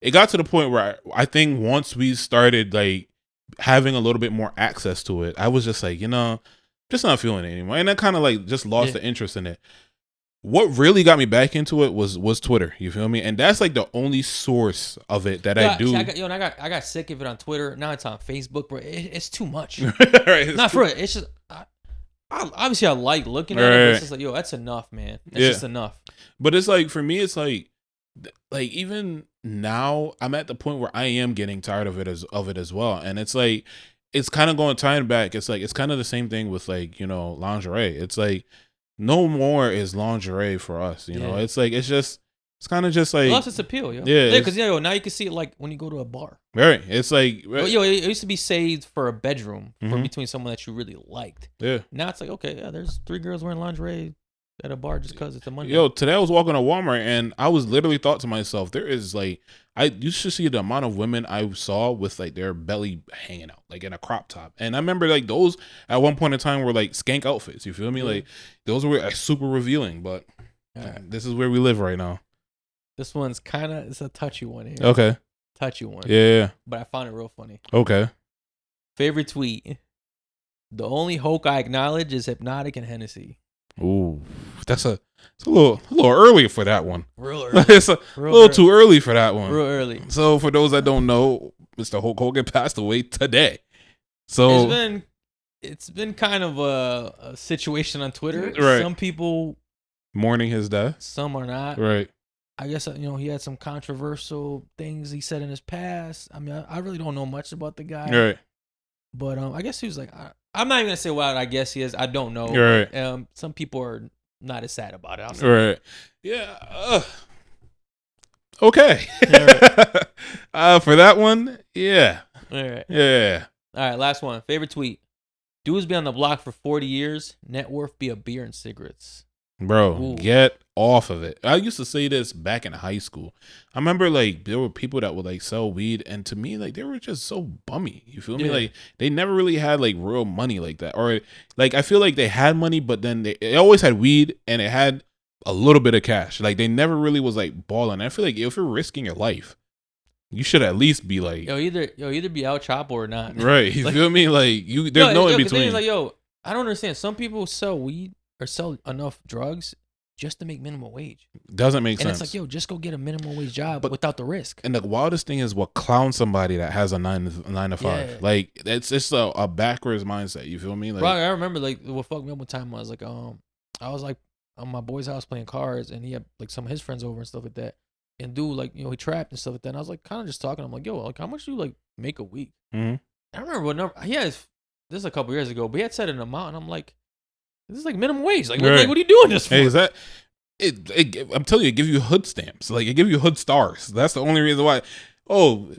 it got to the point where I think once we started like having a little bit more access to it, I was just like, just not feeling it anymore. And I kind of like just lost the interest in it. What really got me back into it was Twitter. You feel me? And that's like the only source of it that I do. See, I got sick of it on Twitter. Now it's on Facebook, bro. It's too much. Right, Not for it. It's just obviously I like looking at it. But it's just like, that's enough, man. It's just enough. But it's like for me, it's like even now I'm at the point where I am getting tired of it as well. And it's like it's kind of going tying back. It's like it's kind of the same thing with like lingerie. It's like. No more is lingerie for us, It's like it's kind of just like lost its appeal, yo. Yeah, because now you can see it like when you go to a bar. Right, it's like it used to be saved for a bedroom for between someone that you really liked. Yeah, now it's like there's 3 girls wearing lingerie at a bar just because it's a Monday. Yo, today I was walking to Walmart and I was literally thought to myself, there is like you should see the amount of women I saw with like their belly hanging out, like in a crop top. And I remember like those at one point in time were like skank outfits. You feel me? Like those were super revealing. But this is where we live right now. This one's it's a touchy one here. Okay, touchy one. Yeah. But I found it real funny. Okay. Favorite tweet: the only Hulk I acknowledge is Hypnotic and Hennessy. Ooh, it's a little early for that one. Real early. It's a little too early for that one. Real early. So for those that don't know, Mr. Hulk Hogan passed away today. So it's been kind of a situation on Twitter. Right. Some people mourning his death. Some are not. Right. I guess he had some controversial things he said in his past. I mean, I really don't know much about the guy. Right. But I guess he was like, I'm not even gonna say what I guess he is. I don't know. Right. Some people are not as sad about it. Right. Yeah. Okay. Right. For that one, yeah. All right. Yeah. All right. Last one. Favorite tweet: dudes be on the block for 40 years. Net worth be a beer and cigarettes. Bro, Ooh. Get off of it. I used to say this back in high school. I remember like there were people that would like sell weed, and to me like they were just so bummy. You feel me? Like they never really had like real money like that, or like I feel like they had money, but then they always had weed and it had a little bit of cash. Like they never really was like balling. I feel like if you're risking your life, you should at least be like either be out chop or not. Right? You feel me? Like there's no in between. Like I don't understand. Some people sell weed or sell enough drugs just to make minimum wage. Doesn't make sense. And it's like, yo, just go get a minimum wage job without the risk. And the wildest thing is what clowns somebody that has a 9 to 5. Yeah. Like it's just a backwards mindset. You feel me? Like, bro, I remember like what fucked me up one time. I was like, on my boy's house playing cards, and he had like some of his friends over and stuff like that. And dude, like, he trapped and stuff like that. And I was like, kind of just talking. I'm like, yo, like, how much do you like make a week? Mm-hmm. I don't remember what number. This is a couple years ago, but he had said an amount, and I'm like, this is like minimum wage. Like, right. what are you doing this for? Hey, is that? I'm telling you, it gives you hood stamps. Like, it gives you hood stars. That's the only reason why. Oh,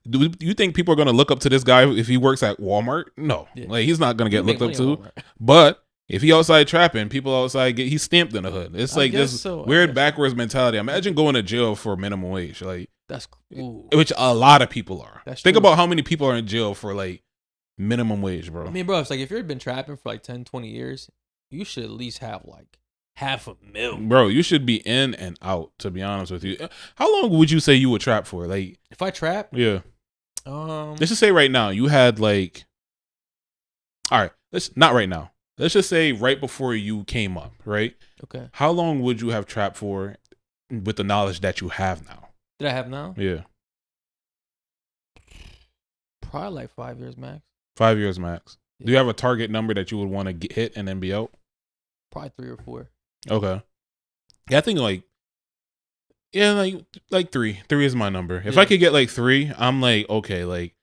do you think people are gonna look up to this guy if he works at Walmart? No, like he's not gonna get looked up to. But if he outside trapping, people outside he's stamped in the hood. It's like this weird backwards mentality. Imagine going to jail for minimum wage. Like that's cool. Which a lot of people are. Think true. about how many people are in jail for like minimum wage, bro. I mean, bro, it's like if you've been trapping for like 10, 20 years, you should at least have like $500,000. Bro, you should be in and out, to be honest with you. How long would you say you would trap for? Like, if I trap? Yeah. Let's just say right now you had like, all right, not right now. Let's just say right before you came up, right? Okay. How long would you have trapped for with the knowledge that you have now? That I have now? Yeah. Probably like 5 years max. 5 years max. Yeah. Do you have a target number that you would want to hit and then be out? Probably 3 or 4. Okay. Yeah, I think like 3. 3 is my number. If I could get like 3, I'm like, okay, like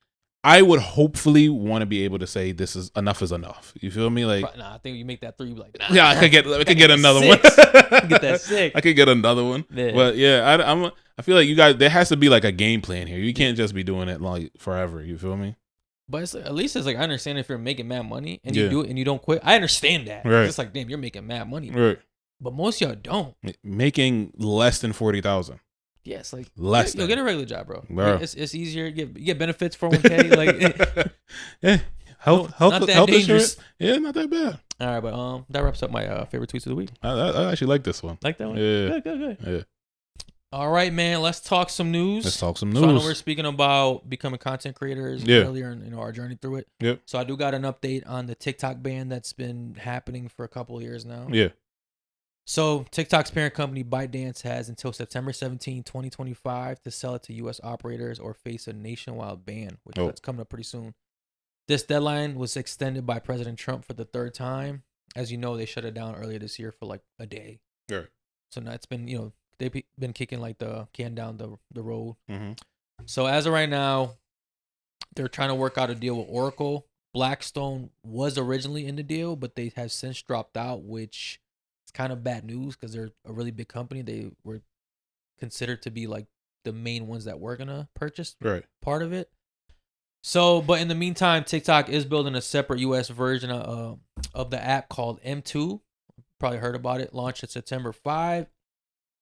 I would hopefully want to be able to say this is enough. You feel me? Like, nah, I think you make that 3, like, nah. Yeah, I could get another one. Get that 6. I could get another one. Yeah. But yeah, I feel like you guys, there has to be like a game plan here. You can't just be doing it like forever. You feel me? But it's like, at least it's like, I understand if you're making mad money and you do it and you don't quit. I understand that. Right. It's like, damn, you're making mad money. Right. But most of y'all don't. Making less than 40,000. Yeah, it's like less. You'll get a regular job, bro. Like, it's easier. You get benefits 401k. Like, yeah, health insurance. Yeah, not that bad. All right, but that wraps up my favorite tweets of the week. I actually like this one. Like that one? Yeah. Good. Yeah. All right, man. Let's talk some news. So I know we're speaking about becoming content creators earlier in our journey through it. Yep. So I do got an update on the TikTok ban that's been happening for a couple of years now. Yeah. So TikTok's parent company ByteDance has until September 17, 2025 to sell it to U.S. operators or face a nationwide ban, which that's coming up pretty soon. This deadline was extended by President Trump for the 3rd time. As you know, they shut it down earlier this year for like a day. Right. So now it's been, they've been kicking like the can down the road. Mm-hmm. So as of right now, they're trying to work out a deal with Oracle. Blackstone was originally in the deal, but they have since dropped out, which is kind of bad news because they're a really big company. They were considered to be like the main ones that were gonna purchase part of it. So, but in the meantime, TikTok is building a separate U.S. version of the app called M2. Probably heard about it. Launched at September 5.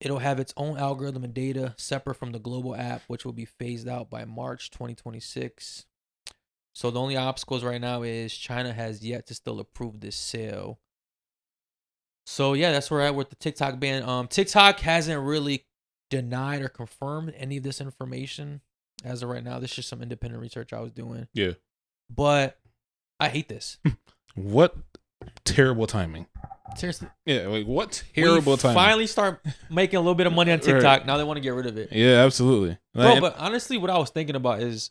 It'll have its own algorithm and data separate from the global app, which will be phased out by March 2026. So the only obstacles right now is China has yet to still approve this sale. So yeah, that's where we're at with the TikTok ban. TikTok hasn't really denied or confirmed any of this information as of right now. This is just some independent research I was doing. Yeah. But I hate this. What terrible timing. Seriously. Yeah, like what terrible timing. Finally start making a little bit of money on TikTok. Now they want to get rid of it. Yeah, absolutely. Bro, but honestly, what I was thinking about is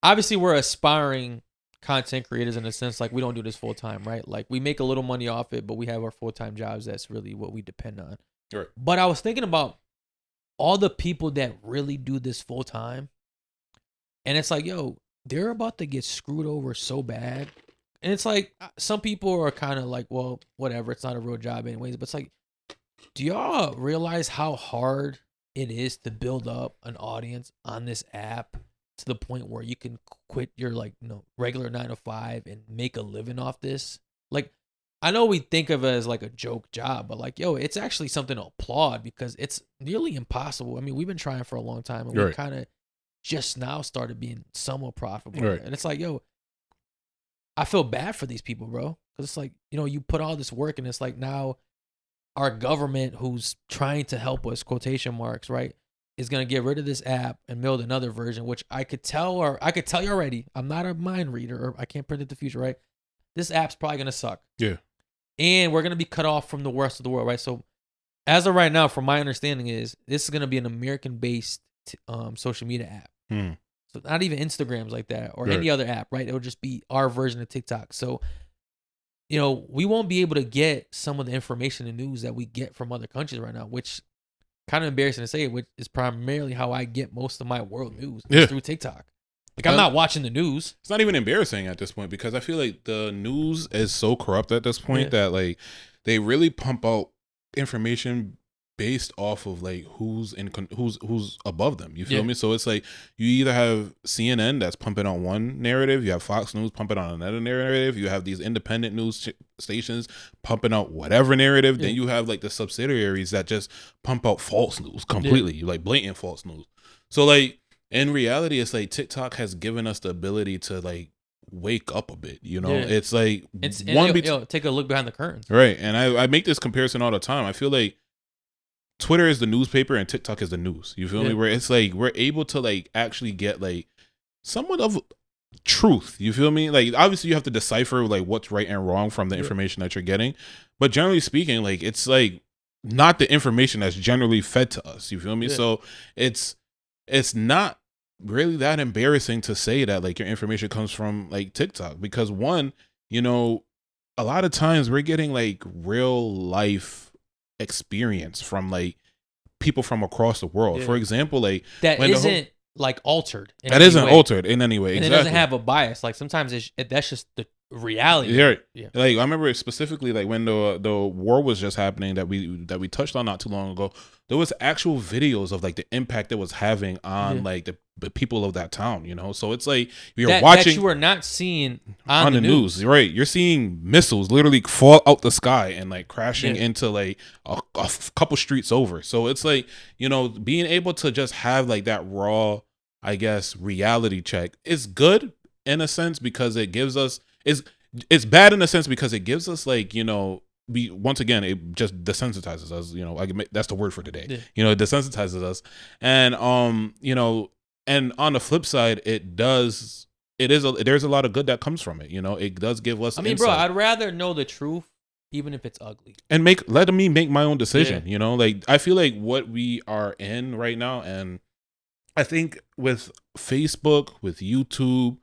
obviously we're aspiring content creators in a sense, like we don't do this full time, right? Like we make a little money off it, but we have our full-time jobs. That's really what we depend on. Right. But I was thinking about all the people that really do this full time. And it's like, yo, they're about to get screwed over so bad. And it's like, some people are kind of like, well, whatever, it's not a real job anyways. But it's like, do y'all realize how hard it is to build up an audience on this app to the point where you can quit your regular 9 to 5 and make a living off this? Like, I know we think of it as like a joke job, but like, yo, it's actually something to applaud because it's nearly impossible. I mean, we've been trying for a long time and we kind of just now started being somewhat profitable. Right. And it's like, yo, I feel bad for these people, bro. Because it's like, you put all this work and it's like now our government who's trying to help us, quotation marks, right, is going to get rid of this app and build another version, which I could tell you already. I'm not a mind reader or I can't predict the future, right? This app's probably going to suck. Yeah. And we're going to be cut off from the rest of the world, right? So as of right now, from my understanding, is this is gonna be an American-based social media app. So not even Instagrams like that or any other app, right? It'll just be our version of TikTok. So, you know, we won't be able to get some of the information and news that we get from other countries right now, which kind of embarrassing to say, which is primarily how I get most of my world news through TikTok. Like, I'm not watching the news. It's not even embarrassing at this point because I feel like the news is so corrupt at this point that like they really pump out information based off of like who's above them. You feel me? So it's like you either have CNN that's pumping on one narrative, you have Fox News pumping on another narrative, you have these independent news stations pumping out whatever narrative, then you have like the subsidiaries that just pump out false news completely, like blatant false news. So like in reality, it's like TikTok has given us the ability to like wake up a bit, you know. It's like take a look behind the curtains, right? And I make this comparison all the time. I feel like Twitter is the newspaper and TikTok is the news. You feel me? Where it's like we're able to like actually get like somewhat of truth. You feel me? Like obviously you have to decipher like what's right and wrong from the information that you're getting, but generally speaking, like it's like not the information that's generally fed to us. You feel me? So it's not really that embarrassing to say that like your information comes from like TikTok because one, you know, a lot of times we're getting like real life experience from like people from across the world. For example, like that isn't like altered. That isn't altered in any way. And it doesn't have a bias. Like sometimes that's just the reality. Like I remember specifically like when the war was just happening that we touched on not too long ago. There was actual videos of like the impact it was having on like the people of that town, you know. So it's like you're watching that you are not seeing on the news, right? You're seeing missiles literally fall out the sky and like crashing into like a couple streets over. So it's like, you know, being able to just have like that raw, I guess, reality check is good in a sense because it gives us it's bad in a sense because it gives us like, you know, once again it just desensitizes us, you know. That's the word for today. You know, it desensitizes us, and you know, and on the flip side, there's a lot of good that comes from it. You know, it does give us. I mean, insight. bro, I'd rather know the truth, even if it's ugly, and let me make my own decision. You know, like I feel like what we are in right now, and I think with Facebook, with YouTube,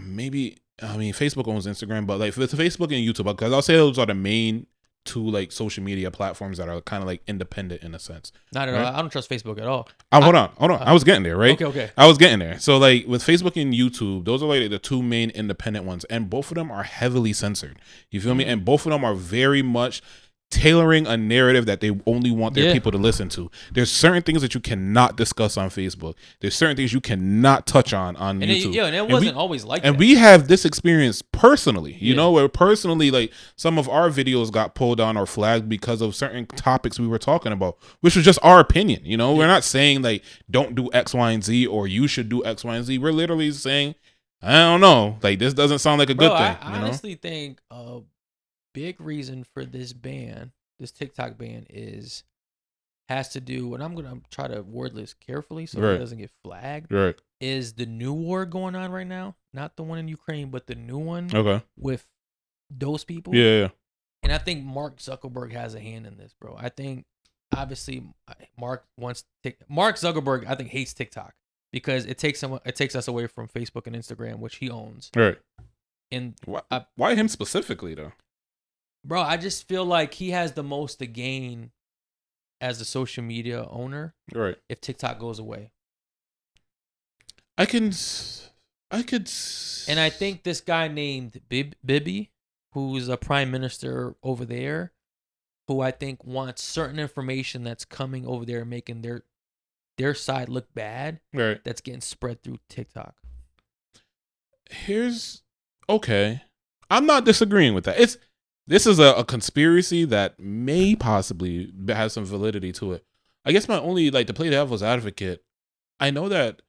maybe. I mean, Facebook owns Instagram, but like with Facebook and YouTube, because I'll say those are the main two like social media platforms that are kind of like independent in a sense. Not at all. I don't trust Facebook at all. Hold on. I was getting there, right? Okay. I was getting there. So like with Facebook and YouTube, those are like the two main independent ones, and both of them are heavily censored. You feel me? And both of them are very much tailoring a narrative that they only want their people to listen to. There's certain things that you cannot discuss on Facebook. There's certain things you cannot touch on YouTube. And it wasn't always like that. And we have this experience personally, you know, where personally, like some of our videos got pulled down or flagged because of certain topics we were talking about, which was just our opinion. You know, we're not saying like don't do X, Y, and Z or you should do X, Y, and Z. We're literally saying, I don't know, like this doesn't sound like a good thing. I honestly think big reason for this TikTok ban has to do, and I'm gonna try to word this carefully so it doesn't get flagged. Is the new war going on right now? Not the one in Ukraine, but the new one. With those people. And I think Mark Zuckerberg has a hand in this, bro. I think obviously Mark Zuckerberg I think hates TikTok because it takes us away from Facebook and Instagram, which he owns. And why him specifically though? Bro, I just feel like he has the most to gain as a social media owner. If TikTok goes away. I could. And I think this guy named Bibi, who's a prime minister over there, who I think wants certain information that's coming over there and making their side look bad. That's getting spread through TikTok. Okay. I'm not disagreeing with that. This is a conspiracy that may possibly have some validity to it. I guess my only, like, to play devil's advocate, I know that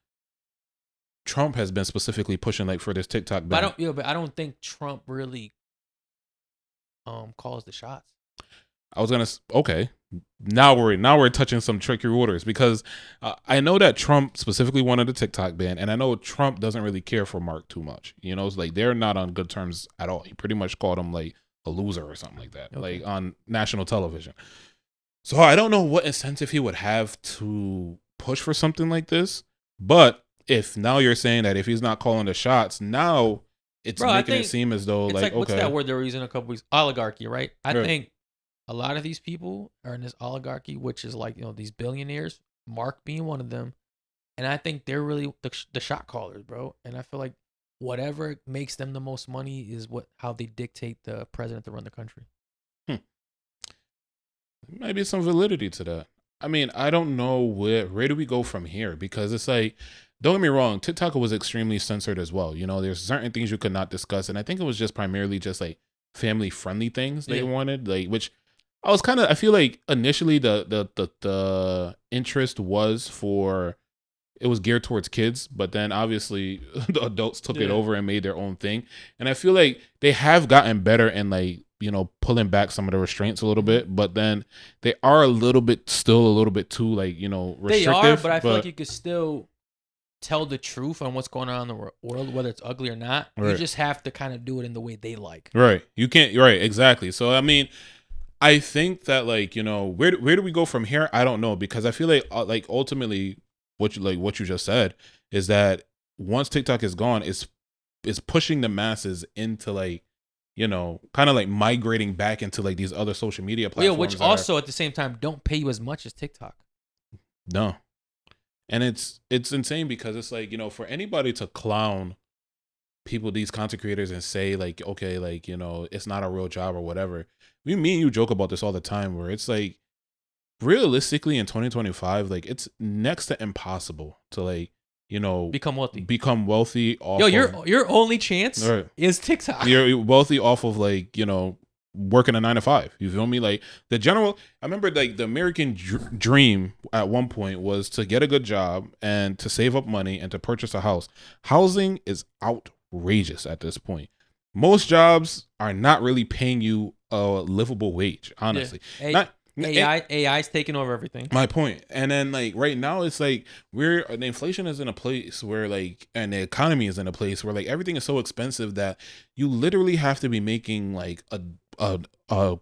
Trump has been specifically pushing like for this TikTok ban. But I don't think Trump really calls the shots. Okay. Now we're touching some tricky waters because I know that Trump specifically wanted a TikTok ban, and I know Trump doesn't really care for Mark too much. You know, it's like they're not on good terms at all. He pretty much called him like a loser or something like that, like on national television. So I don't know what incentive he would have to push for something like this. But if now you're saying that if he's not calling the shots, now it's making it seem as though like, okay, what's that word they were using a couple weeks? Oligarchy, right? I Right. think a lot of these people are in this oligarchy, which is like, these billionaires, Mark being one of them. And I think they're really the shot callers, bro. And I feel like whatever makes them the most money is how they dictate the president to run the country. Maybe some validity to that. I mean, I don't know where do we go from here, because it's like, don't get me wrong, TikTok was extremely censored as well. There's certain things you could not discuss, and I think it was just primarily just like family friendly things they wanted, like, which I feel like initially the interest was it was geared towards kids, but then obviously the adults took it over and made their own thing. And I feel like they have gotten better and like, pulling back some of the restraints a little bit, but then they are still a little bit too like, restrictive. They are, but I feel like you could still tell the truth on what's going on in the world, whether it's ugly or not. Right. You just have to kind of do it in the way they like. Right. You can't, right, exactly. So, I mean, I think that like, where do we go from here? I don't know, because I feel like ultimately what you just said is that once TikTok is gone, it's pushing the masses into like, kind of like migrating back into like these other social media platforms. Yeah, which also at the same time don't pay you as much as TikTok. No. And it's insane, because it's like, for anybody to clown these content creators and say like, okay, like, it's not a real job or whatever. Me and you joke about this all the time, where it's like, realistically in 2025, like, it's next to impossible to like, become wealthy off your only chance is TikTok. You're wealthy off of like, working a 9-to-5. You feel me? Like I remember like the American dream at one point was to get a good job and to save up money and to purchase a house. Housing is outrageous at this point. Most jobs are not really paying you a livable wage, honestly. AI's taking over everything. My point. And then like right now it's like the inflation is in a place where like, and the economy is in a place where like everything is so expensive that you literally have to be making like a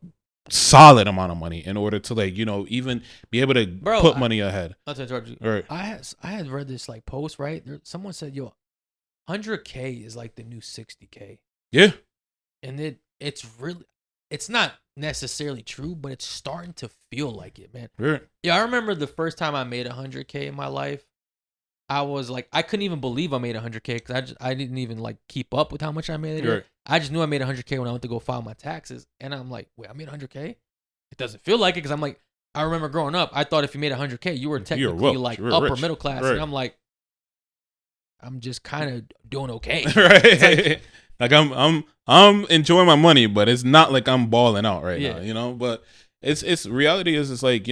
solid amount of money in order to like, even be able to put money ahead. Not to interrupt you. Right. I had read this like post, right? Someone said, 100K is like the new 60K. Yeah. And it's not necessarily true, but it's starting to feel like it, man. Right. Yeah, I remember the first time I made 100K in my life. I was like, I couldn't even believe I made 100K because I didn't even like keep up with how much I made. Right. I just knew I made 100K when I went to go file my taxes, and I'm like, wait, I made 100K? It doesn't feel like it, because I'm like, I remember growing up, I thought if you made 100K, you were technically like upper rich. Middle class, right. And I'm like, I'm just kind of doing okay. Right. Like I'm enjoying my money, but it's not like I'm balling out right now, But it's reality is it's like,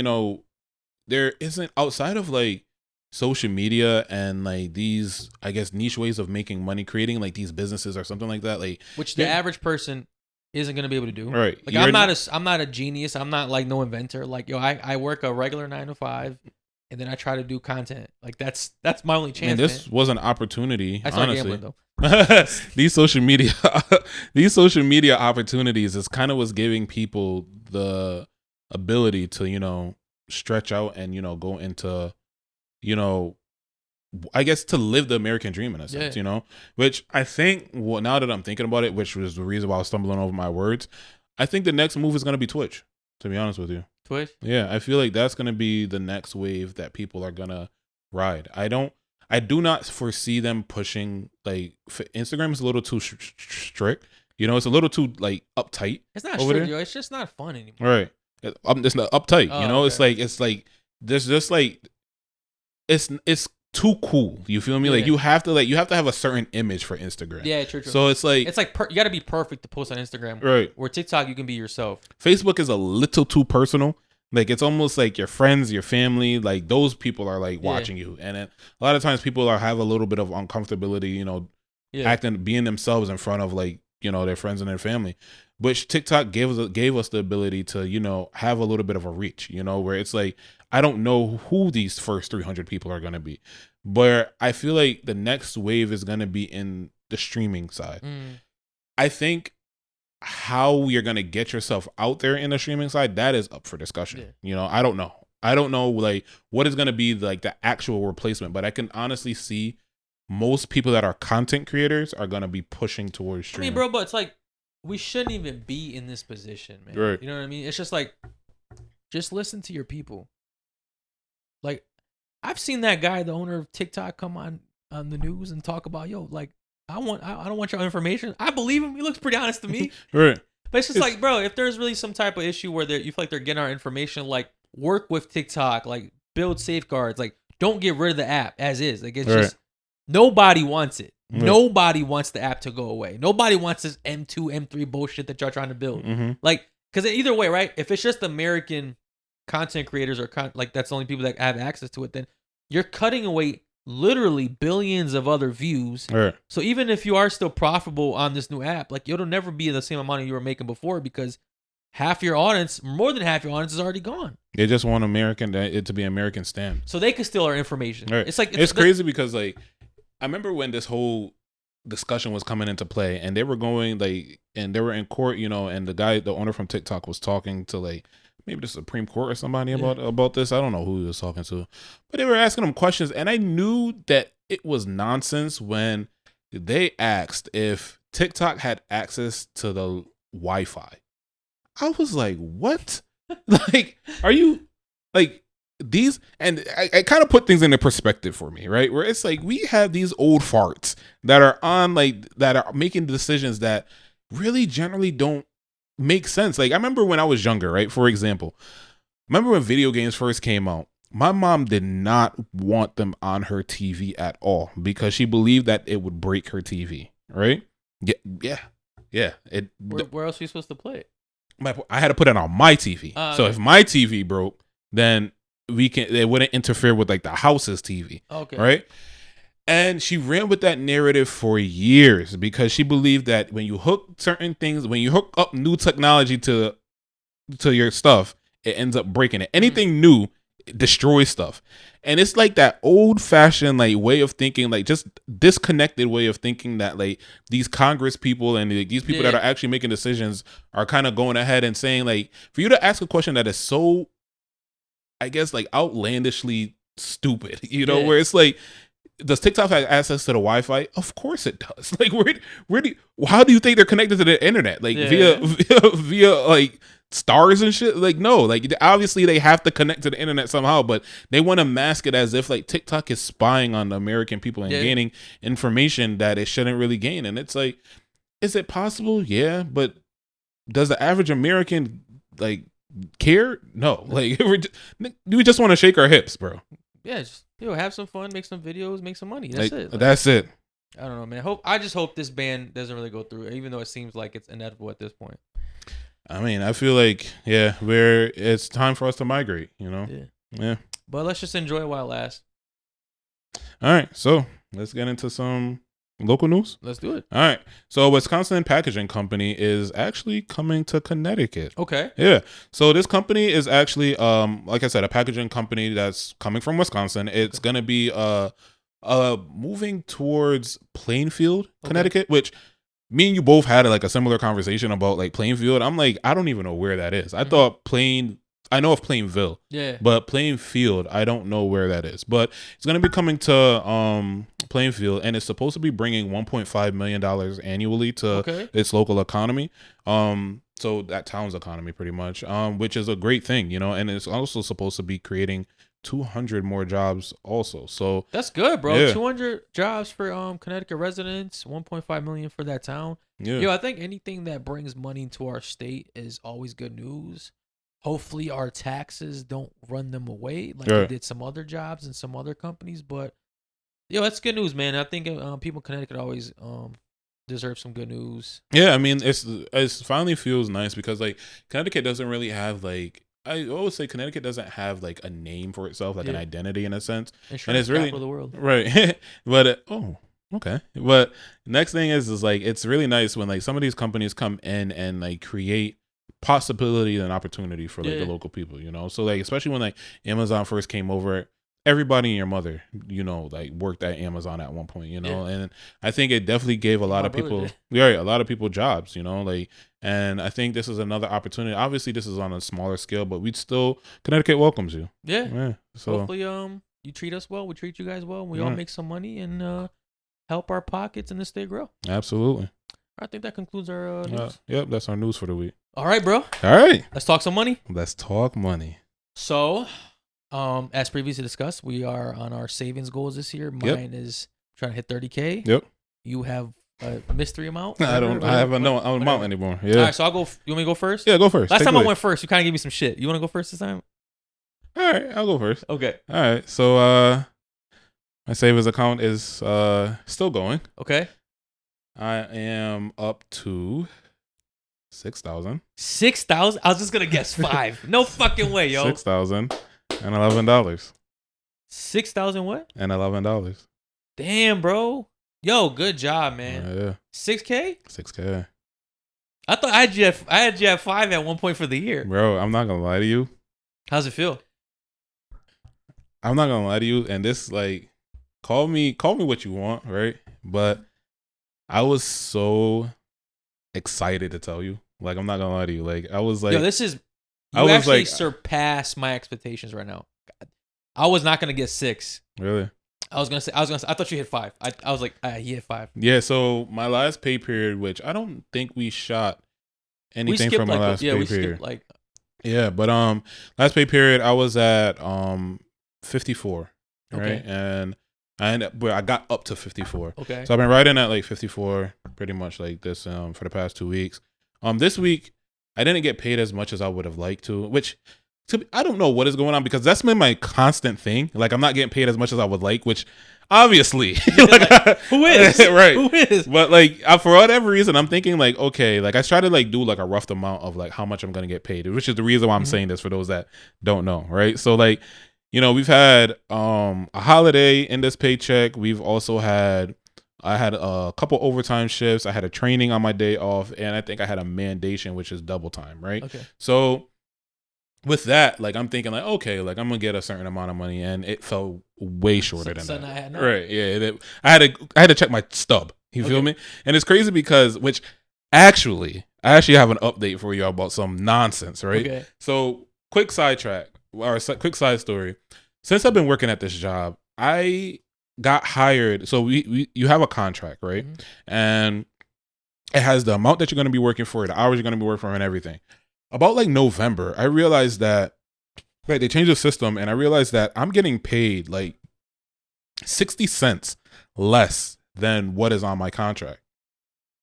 there isn't, outside of like social media and like these, I guess, niche ways of making money, creating like these businesses or something like that, like which the average person isn't gonna be able to do. Right. Like I'm not a genius. I'm not like no inventor. Like I work a regular 9-to-5. And then I try to do content. Like that's my only chance. And this was an opportunity. I started gambling though. these social media opportunities is kind of what's giving people the ability to stretch out and go into I guess to live the American dream in a sense. Which I think now that I'm thinking about it, which was the reason why I was stumbling over my words, I think the next move is going to be Twitch, to be honest with you. Twitch? Yeah, I feel like that's going to be the next wave that people are going to ride. I do not foresee them pushing, like, Instagram is a little too strict. It's a little too, like, uptight. It's not strict, yo. It's just not fun anymore. Right. It's not uptight, Okay. It's like, there's just, like, it's too cool. You feel me? Yeah. Like, you have to have a certain image for Instagram. Yeah, true. So it's like you got to be perfect to post on Instagram. Right. Where TikTok, you can be yourself. Facebook is a little too personal. Like, it's almost like your friends, your family, like those people are like watching you. And a lot of times people have a little bit of uncomfortability, being themselves in front of like, their friends and their family. Which TikTok gave us the ability to, have a little bit of a reach, where it's like, I don't know who these first 300 people are going to be, but I feel like the next wave is going to be in the streaming side. I think how you're gonna get yourself out there in the streaming side, that is up for discussion. Yeah. You know, I don't know like what is gonna be like the actual replacement, but I can honestly see most people that are content creators are gonna be pushing towards streaming. I mean, bro, but it's like we shouldn't even be in this position, man. Right. You know what I mean? It's just like, just listen to your people. Like, I've seen that guy, the owner of TikTok, come on the news and talk about, yo, like, I don't want your information. I believe him. He looks pretty honest to me. Right. But it's just like, bro, if there's really some type of issue where you feel like they're getting our information, like, work with TikTok, like, build safeguards, like, don't get rid of the app as is. Like, it's just, nobody wants it. Right. Nobody wants the app to go away. Nobody wants this M2, M3 bullshit that y'all trying to build. Mm-hmm. Like, because either way, right? If it's just American content creators or like that's the only people that have access to it, then you're cutting away literally billions of other views. Right. So even if you are still profitable on this new app, like it'll never be the same amount you were making before because half your audience, more than half your audience, is already gone. They just want it to be American stand, so they can steal our information. Right. It's like it's crazy because like I remember when this whole discussion was coming into play, and they were going like, and they were in court, you know, and the owner from TikTok was talking to like maybe the Supreme Court or somebody about this. I don't know who he was talking to, but they were asking him questions, and I knew that it was nonsense when they asked if TikTok had access to the Wi-Fi. I was like, what? Like, are you like these? And I kind of put things into perspective for me, right? Where it's like we have these old farts that are on like that are making decisions that really generally don't make sense. Like I remember when I was younger, right? For example, remember when video games first came out? My mom did not want them on her TV at all because she believed that it would break her TV, right? Yeah. Where else are you supposed to play it? I had to put it on my TV. So if my TV broke, then it wouldn't interfere with like the house's TV. Okay. Right? And she ran with that narrative for years because she believed that when you hook certain things, when you hook up new technology to your stuff, it ends up breaking it. Anything new destroys stuff. And it's like that old fashioned like way of thinking, like just disconnected way of thinking that like these Congress people and like, these people that are actually making decisions are kind of going ahead and saying like, for you to ask a question that is so, I guess like outlandishly stupid, you know, where it's like, does TikTok have access to the Wi-Fi? Of course it does. Like how do you think they're connected to the internet? Like via like stars and shit? Like no, like obviously they have to connect to the internet somehow, but they want to mask it as if like TikTok is spying on the American people and gaining information that it shouldn't really gain. And it's like, is it possible? Yeah, but does the average American like care? No. Like we just want to shake our hips, bro. Yeah, just have some fun, make some videos, make some money. That's it. Like, that's it. I don't know, man. I just hope this ban doesn't really go through, even though it seems like it's inevitable at this point. I mean, I feel like it's time for us to migrate. You know. Yeah. But let's just enjoy it while it lasts. All right, so let's get into some local news. Let's do it. All right. So Wisconsin Packaging Company is actually coming to Connecticut. Okay. Yeah. So this company is actually, like I said, a packaging company that's coming from Wisconsin. It's going to be moving towards Plainfield, Connecticut, which me and you both had like a similar conversation about like Plainfield. I'm like, I don't even know where that is. I thought I know of Plainville. Yeah. But Plainfield, I don't know where that is. But it's going to be coming to Plainfield, and it's supposed to be bringing $1.5 million annually to its local economy. So that town's economy pretty much, which is a great thing, you know, and it's also supposed to be creating 200 more jobs also. So that's good, bro. Yeah. 200 jobs for Connecticut residents, 1.5 million for that town. Yeah. Yo, I think anything that brings money to our state is always good news. Hopefully our taxes don't run them away like they did some other jobs and some other companies. But, that's good news, man. I think people in Connecticut always deserve some good news. Yeah, I mean, it finally feels nice because, like, Connecticut doesn't really have, like, I always say Connecticut doesn't have, like, a name for itself, like an identity in a sense. And it's really, of the world. Right. But, okay. But next thing is like, it's really nice when, like, some of these companies come in and, like, create possibility and opportunity for like the local people, you know. So like especially when like Amazon first came over, everybody and your mother, like worked at Amazon at one point, and I think it definitely gave a lot of people, a lot of people jobs, like, and I think this is another opportunity. Obviously, this is on a smaller scale, but Connecticut welcomes you. Yeah. So hopefully, you treat us well, we treat you guys well, and we all make some money and help our pockets in the state grow. Absolutely. I think that concludes our news. Yep, that's our news for the week. All right, bro. All right. Let's talk some money. Let's talk money. So, as previously discussed, we are on our savings goals this year. Mine is trying to hit 30K. Yep. You have a mystery amount? I have a no amount anymore. Yeah. All right, so I'll go. You want me to go first? Yeah, go first. Last time I went first, you kind of gave me some shit. You want to go first this time? All right, I'll go first. Okay. All right. So, my savings account is still going. Okay. I am up to 6,000. 6,000? I was just gonna guess 5. No fucking way, yo. $6,011. 6,000 what? And $11. Damn, bro. Yo, good job, man. Yeah. 6K? 6K. I thought I had you at 5 at one point for the year. Bro, I'm not gonna lie to you. How's it feel? I'm not gonna lie to you, and this like call me what you want, right? But I was so excited to tell you. Like, I'm not gonna lie to you. Like, I was like, yo, you actually surpassed my expectations right now. God. I was not gonna get 6. Really? I thought you hit 5. I was like, he hit 5. Yeah. So my last pay period, which I don't think we shot anything from my last pay period. Yeah, but last pay period I was at 54, right? Okay. And I got up to 54. Okay. So I've been riding at like 54 pretty much like this for the past 2 weeks. This week I didn't get paid as much as I would have liked to, which I don't know what is going on because that's been my constant thing. Like, I'm not getting paid as much as I would like, which obviously like, who is right? Who is? But like for whatever reason, I'm thinking like, okay, like I try to like do like a rough amount of like how much I'm gonna get paid, which is the reason why I'm saying this for those that don't know, right? So like, we've had a holiday in this paycheck. We've also I had a couple overtime shifts. I had a training on my day off, and I think I had a mandation, which is double time, right? Okay. So with that, like I'm thinking like, okay, like I'm gonna get a certain amount of money, and it fell way shorter than that. Right? Yeah. I had to check my stub. You feel me? And it's crazy because I actually have an update for you about some nonsense, right? Okay. So quick sidetrack or quick side story. Since I've been working at this job, I got hired. So you have a contract, right? Mm-hmm. And it has the amount that you're going to be working for, the hours you're going to be working for, and everything. About like November, I realized that they changed the system, and I realized that I'm getting paid like 60 cents less than what is on my contract.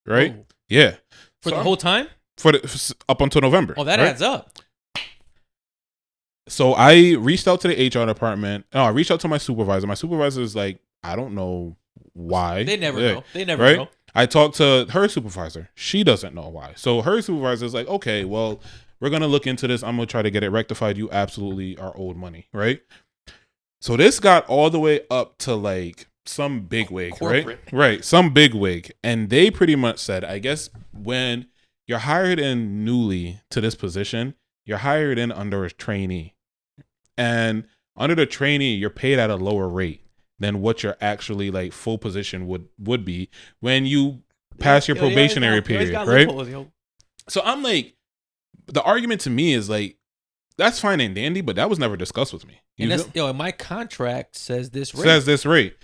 Right? Oh. Yeah. For the whole time? Up until November. Oh, that adds up. So I reached out to the HR department. No, I reached out to my supervisor. My supervisor is like, I don't know why. They never know. They never know. I talked to her supervisor. She doesn't know why. So her supervisor is like, okay, well, we're going to look into this. I'm going to try to get it rectified. You absolutely are owed money, right? So this got all the way up to like some bigwig, right? Right, some bigwig. And they pretty much said, I guess when you're hired in newly to this position, you're hired in under a trainee. And under the trainee, you're paid at a lower rate than what your actually like full position would be when you pass your probationary period, right? So I'm like, the argument to me is like, that's fine and dandy, but that was never discussed with me. And my contract says this rate.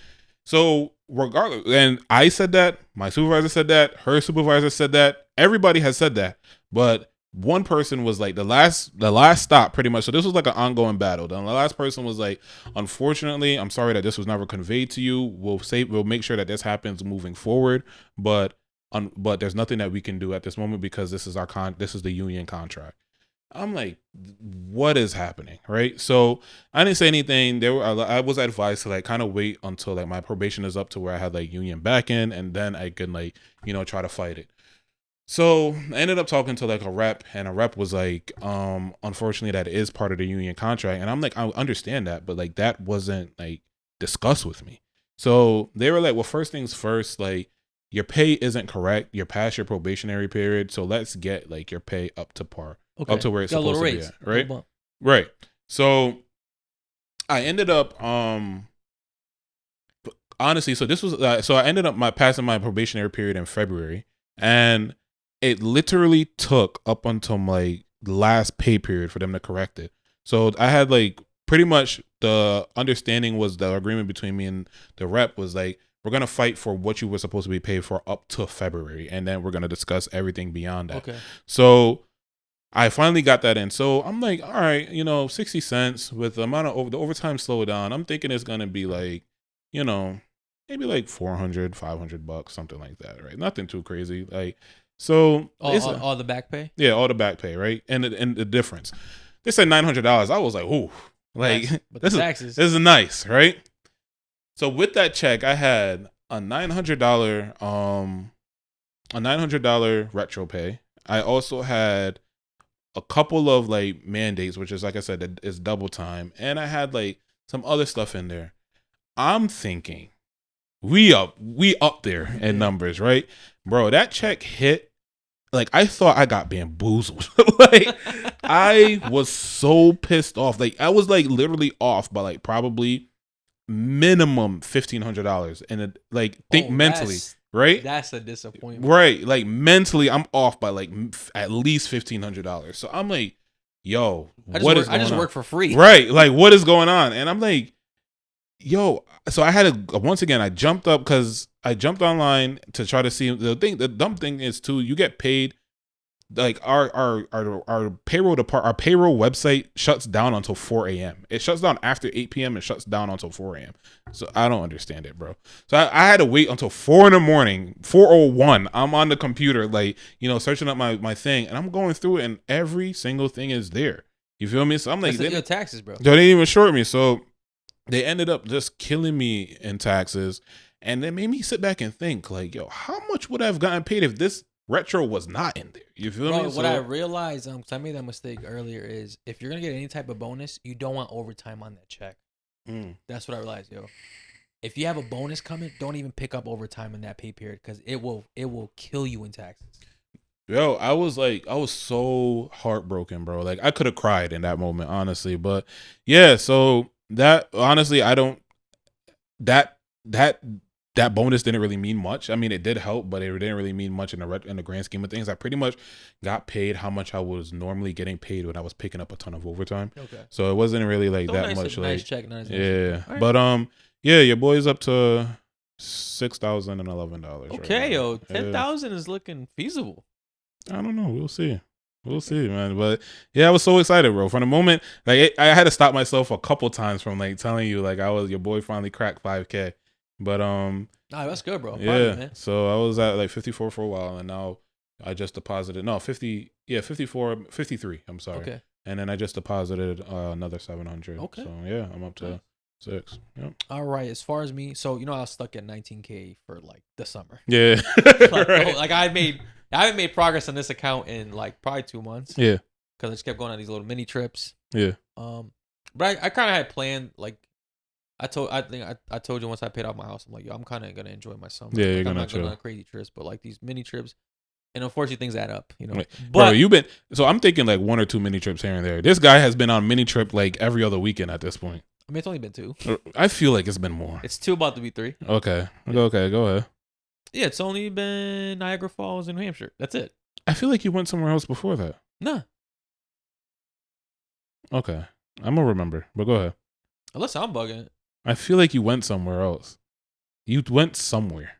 So regardless, and I said that, my supervisor said that, her supervisor said that, everybody has said that, but one person was like the last stop pretty much. So this was like an ongoing battle. And the last person was like, unfortunately, I'm sorry that this was never conveyed to you. We'll make sure that this happens moving forward. But there's nothing that we can do at this moment because this is this is the union contract. I'm like, what is happening? Right. So I didn't say anything. I was advised to like kind of wait until like my probation is up to where I had like union back in, and then I can like, try to fight it. So I ended up talking to like a rep, and a rep was like, unfortunately that is part of the union contract. And I'm like, I understand that, but like that wasn't like discussed with me. So they were like, well, first things first, like your pay isn't correct. You're past your probationary period. So let's get like your pay up to par, up to where it's supposed to be at, right? Right. So I ended up honestly, so this was so I ended up passing my probationary period in February, and it literally took up until my last pay period for them to correct it. So I had like pretty much the understanding was the agreement between me and the rep was like, we're gonna fight for what you were supposed to be paid for up to February, and then we're gonna discuss everything beyond that. Okay. So I finally got that in. So I'm like, all right, 60 cents with the amount of the overtime slow down. I'm thinking it's gonna be like, maybe like 400, $500, something like that, right? Nothing too crazy. Like, so all the back pay. Yeah, all the back pay, right? And the difference. They said $900. I was like, ooh, like but this is nice, right? So with that check, I had a $900 retro pay. I also had a couple of like mandates, which is like I said, is double time, and I had like some other stuff in there. I'm thinking we up there in numbers, right? Bro, that check hit. Like, I thought I got bamboozled. Like, I was so pissed off. Like, I was like literally off by like probably minimum $1,500. And think mentally, right? That's a disappointment. Right. Like, mentally, I'm off by like at least $1,500. So I'm like, yo, I just work for free. Right. Like, what is going on? And I'm like, yo, so I had to, once again, I jumped up because I jumped online to try to see the dumb thing is too, you get paid like our payroll our payroll website shuts down until 4 a.m. It shuts down after 8 p.m. and shuts down until 4 a.m. So I don't understand it, bro. So I had to wait until 4 in the morning, 4:01. I'm on the computer, like, searching up my thing, and I'm going through it, and every single thing is there. You feel me? So I'm like, your taxes, bro. They didn't even short me. So they ended up just killing me in taxes, and they made me sit back and think, like, yo, how much would I have gotten paid if this retro was not in there? You feel me? What I realized, cause I made that mistake earlier, is if you're gonna get any type of bonus, you don't want overtime on that check. That's what I realized, yo. If you have a bonus coming, don't even pick up overtime in that pay period, because it will kill you in taxes. Yo, I was so heartbroken, bro. Like, I could have cried in that moment, honestly. But yeah, so that honestly, I don't that bonus didn't really mean much. I mean, it did help, but it didn't really mean much in the grand scheme of things. I pretty much got paid how much I was normally getting paid when I was picking up a ton of overtime. Okay. So it wasn't really like that much. Nice check, nice. Yeah, right. But yeah, your boy's up to $6,011. Okay, right, yo, 10,000 is looking feasible. I don't know. We'll see. We'll see, man. But yeah, I was so excited, bro. From the moment, like, I had to stop myself a couple times from like telling you, like, your boy finally cracked 5K. But nah, that's good, bro. Yeah, man. So I was at like 54 for a while, and now I just deposited 53. I'm sorry. Okay. And then I just deposited another 700. Okay. So yeah, I'm up to 6. Yep. All right. As far as me, so I was stuck at 19K for like the summer. Yeah. Like I haven't made progress on this account in like probably 2 months. Yeah. Because I just kept going on these little mini trips. Yeah. But I kind of had planned, like, I think I told you once I paid off my house, I'm like, yo, I'm kind of gonna enjoy my summer. Yeah, like, you're gonna not going on crazy trips, but like these mini trips, and unfortunately things add up, Right. But bro, so I'm thinking like 1 or 2 mini trips here and there. This guy has been on mini trip like every other weekend at this point. I mean, it's only been 2. I feel like it's been more. It's 2, about to be 3. Okay, go ahead. Yeah, it's only been Niagara Falls and New Hampshire. That's it. I feel like you went somewhere else before that. Nah. Okay, I'm gonna remember, but go ahead. Unless I'm bugging. I feel like you went somewhere else. You went somewhere.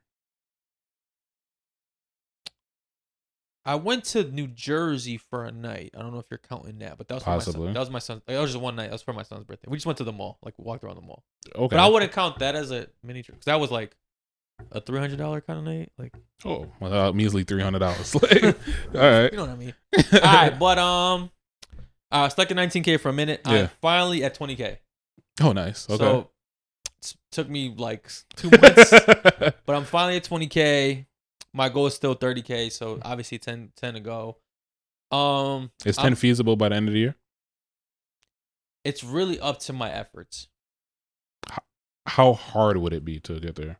I went to New Jersey for a night. I don't know if you're counting that, but that was possibly. That was my son. Like, that was just one night. That was for my son's birthday. We just went to the mall, like walked around the mall. Okay. But I wouldn't count that as a mini trip, because that was like a $300 kind of night. Like, oh, well, measly $300. Like, all right. You know what I mean? All right, but I was stuck at 19K for a minute. Yeah. I'm finally at 20K. Oh, nice. Okay. So it took me like 2 months, but I'm finally at 20K. My goal is still 30K, so obviously 10 to go. Is 10 feasible by the end of the year? It's really up to my efforts. How hard would it be to get there?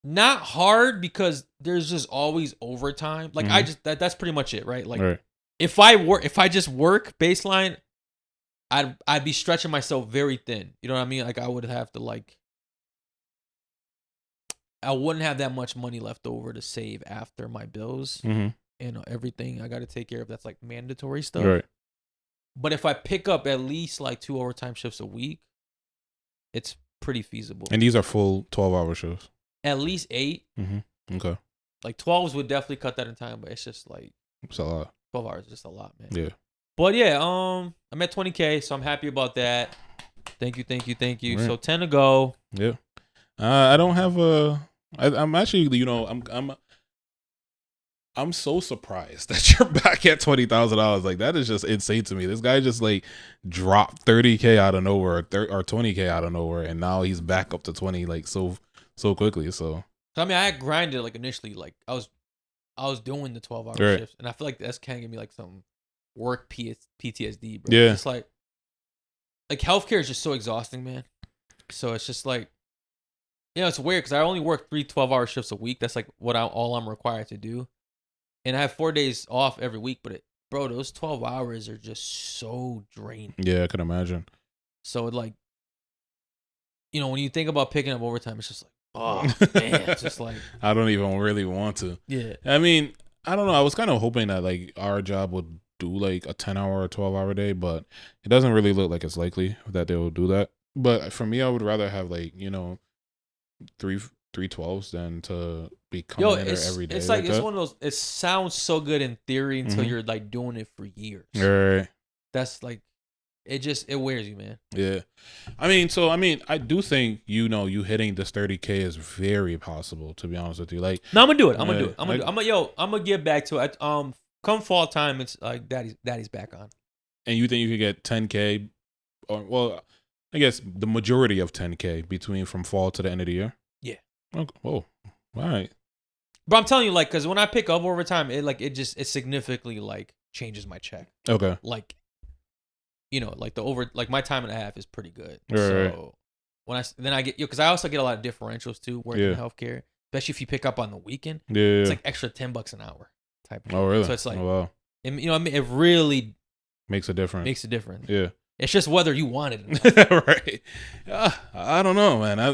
Not hard, because there's just always overtime. Like, I just that's pretty much it, right? Like, right. If I just work baseline, I'd be stretching myself very thin. You know what I mean? Like I would have to like I wouldn't have that much money left over to save after my bills and everything I got to take care of. That's like mandatory stuff. Right. But if I pick up at least like 2 overtime shifts a week, it's pretty feasible. And these are full 12-hour shifts. At least 8. Okay. Like 12s would definitely cut that in time, but it's just like it's a lot. 12 hours is just a lot, man. Yeah. But yeah, I'm at 20K, so I'm happy about that. Thank you. Right. So 10 to go. Yeah. I don't have I'm actually, you know, I'm so surprised that you're back at $20,000. Like that is just insane to me. This guy just like dropped 30K out of nowhere or 20K out of nowhere, and now he's back up to 20 like so quickly. So I mean, I had grinded like initially, like I was doing the 12-hour shifts, and I feel like that's kind of give me like some work PTSD, bro. Yeah. It's like healthcare is just so exhausting, man. So it's just like, you know, it's weird because I only work 3 12-hour shifts a week. That's like all I'm required to do. And I have 4 days off every week, but bro, those 12 hours are just so draining. Yeah, I can imagine. So like, you know, when you think about picking up overtime, it's just like, oh man, it's just like I don't even really want to. Yeah. I mean, I don't know. I was kind of hoping that like our job would do like a 10-hour or 12-hour day, but it doesn't really look like it's likely that they will do that. But for me, I would rather have like, you know, three 12s than to be coming in there every day. It's like it's one of those. It sounds so good in theory until you're like doing it for years. Right. That's like, it wears you, man. Yeah. I mean, I do think, you know, you hitting this 30K is very possible, to be honest with you. Like, no, I'm gonna do it. I'm gonna get back to it. Come fall time, it's like daddy's back on. And you think you could get 10K, or well, I guess the majority of 10K between from fall to the end of the year? Yeah. Okay. Oh, all right. But I'm telling you, like, because when I pick up overtime, it significantly like changes my check. Okay. Like, you know, like my time and a half is pretty good. Right, so when I get, because I also get a lot of differentials too working in healthcare, especially if you pick up on the weekend. Yeah. It's like extra $10 an hour type of thing. Oh, really? So it's like, oh, wow. And, you know, I mean, it really makes a difference. Yeah. It's just whether you want it. Right. I don't know, man. I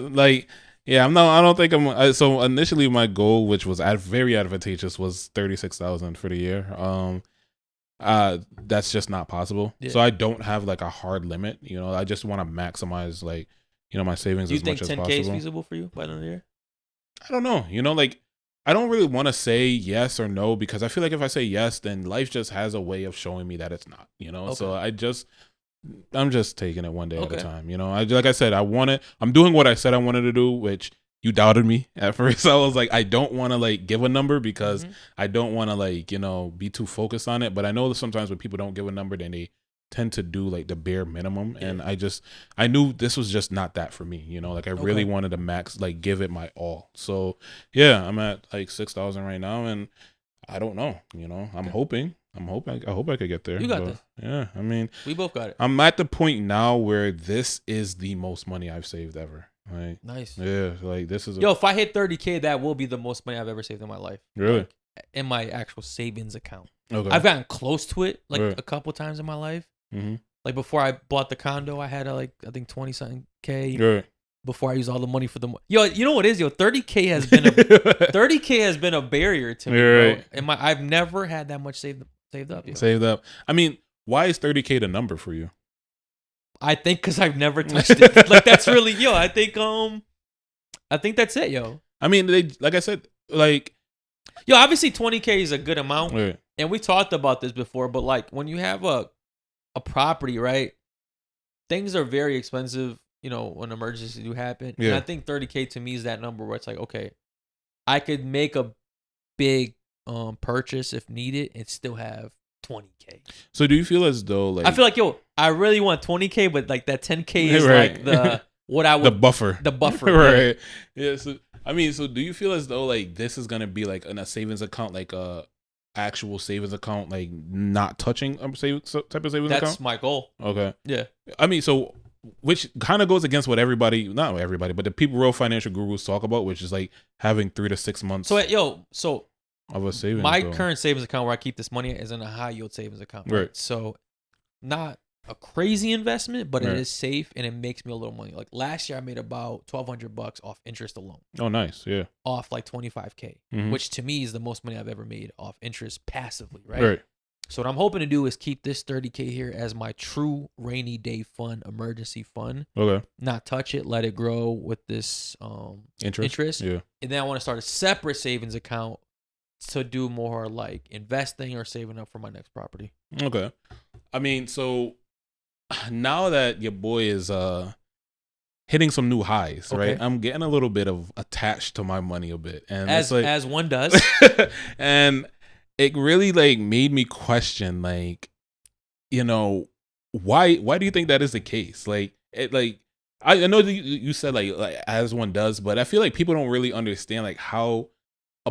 don't think so initially my goal, which was very advantageous, was 36,000 for the year. That's just not possible. Yeah. So I don't have like a hard limit. You know, I just want to maximize like, you know, my savings as much as possible. Do you think 10K is feasible for you by the end of the year? I don't know. You know, like I don't really want to say yes or no, because I feel like if I say yes, then life just has a way of showing me that it's not, you know? Okay. So I'm just taking it one day at a time. You know, like I said, I'm doing what I said I wanted to do, which you doubted me at first. I was like, I don't want to like give a number because I don't want to like, you know, be too focused on it. But I know that sometimes when people don't give a number, then they tend to do like the bare minimum. Yeah. And I knew this was just not that for me. You know, like I really wanted to max, like give it my all. So yeah, I'm at like 6,000 right now, and I don't know, you know, I hope I could get there. You got this. Yeah, I mean, we both got it. I'm at the point now where this is the most money I've saved ever. Like, nice. Yeah, like this is. If I hit 30K, that will be the most money I've ever saved in my life. Really? Like, in my actual savings account. Okay. I've gotten close to it like a couple times in my life. Mm-hmm. Like before I bought the condo, I had I think 20-something K. Right. Before I used all the money for the you know what it is, 30K has been a barrier to me, right. Bro. I've never had that much saved up. Saved up. I mean, why is 30K the number for you? I think because I've never touched it. Like that's really I think that's it, yo. I mean, like I said, like obviously 20K is a good amount, right. And we talked about this before, but like when you have a property, right? Things are very expensive, you know, when emergencies do happen. Yeah. And I think 30K to me is that number where it's like, okay, I could make a big purchase if needed and still have 20K. So do you feel as though like I feel like I really want 20K, but like that 10K is right. Like the buffer. The buffer. Right. Yeah. So I mean, so do you feel as though like this is gonna be like in a savings account, like a actual savings account, like not touching type of savings account? That's my goal. Okay. Yeah. I mean, so which kind of goes against what not everybody, but the people, real financial gurus talk about, which is like having 3 to 6 months. So of a savings. My current savings account where I keep this money is in a high yield savings account. Right. So not a crazy investment, but it Right. is safe and it makes me a little money. Like last year, I made about $1,200 off interest alone, Oh, nice. Yeah. off like 25K, Mhm. which to me is the most money I've ever made off interest passively, right? Right. So what I'm hoping to do is keep this 30K here as my true rainy day fund, emergency fund. Okay. Not touch it, let it grow with this interest. Yeah. And then I want to start a separate savings account to do more like investing or saving up for my next property. Okay. I mean, so now that your boy is hitting some new highs, right? Okay. I'm getting a little bit of attached to my money a bit, and As it's like, as one does. and it really like made me question, like, you know, why do you think that is the case? Like, it like I know that you said like as one does, but I feel like people don't really understand like how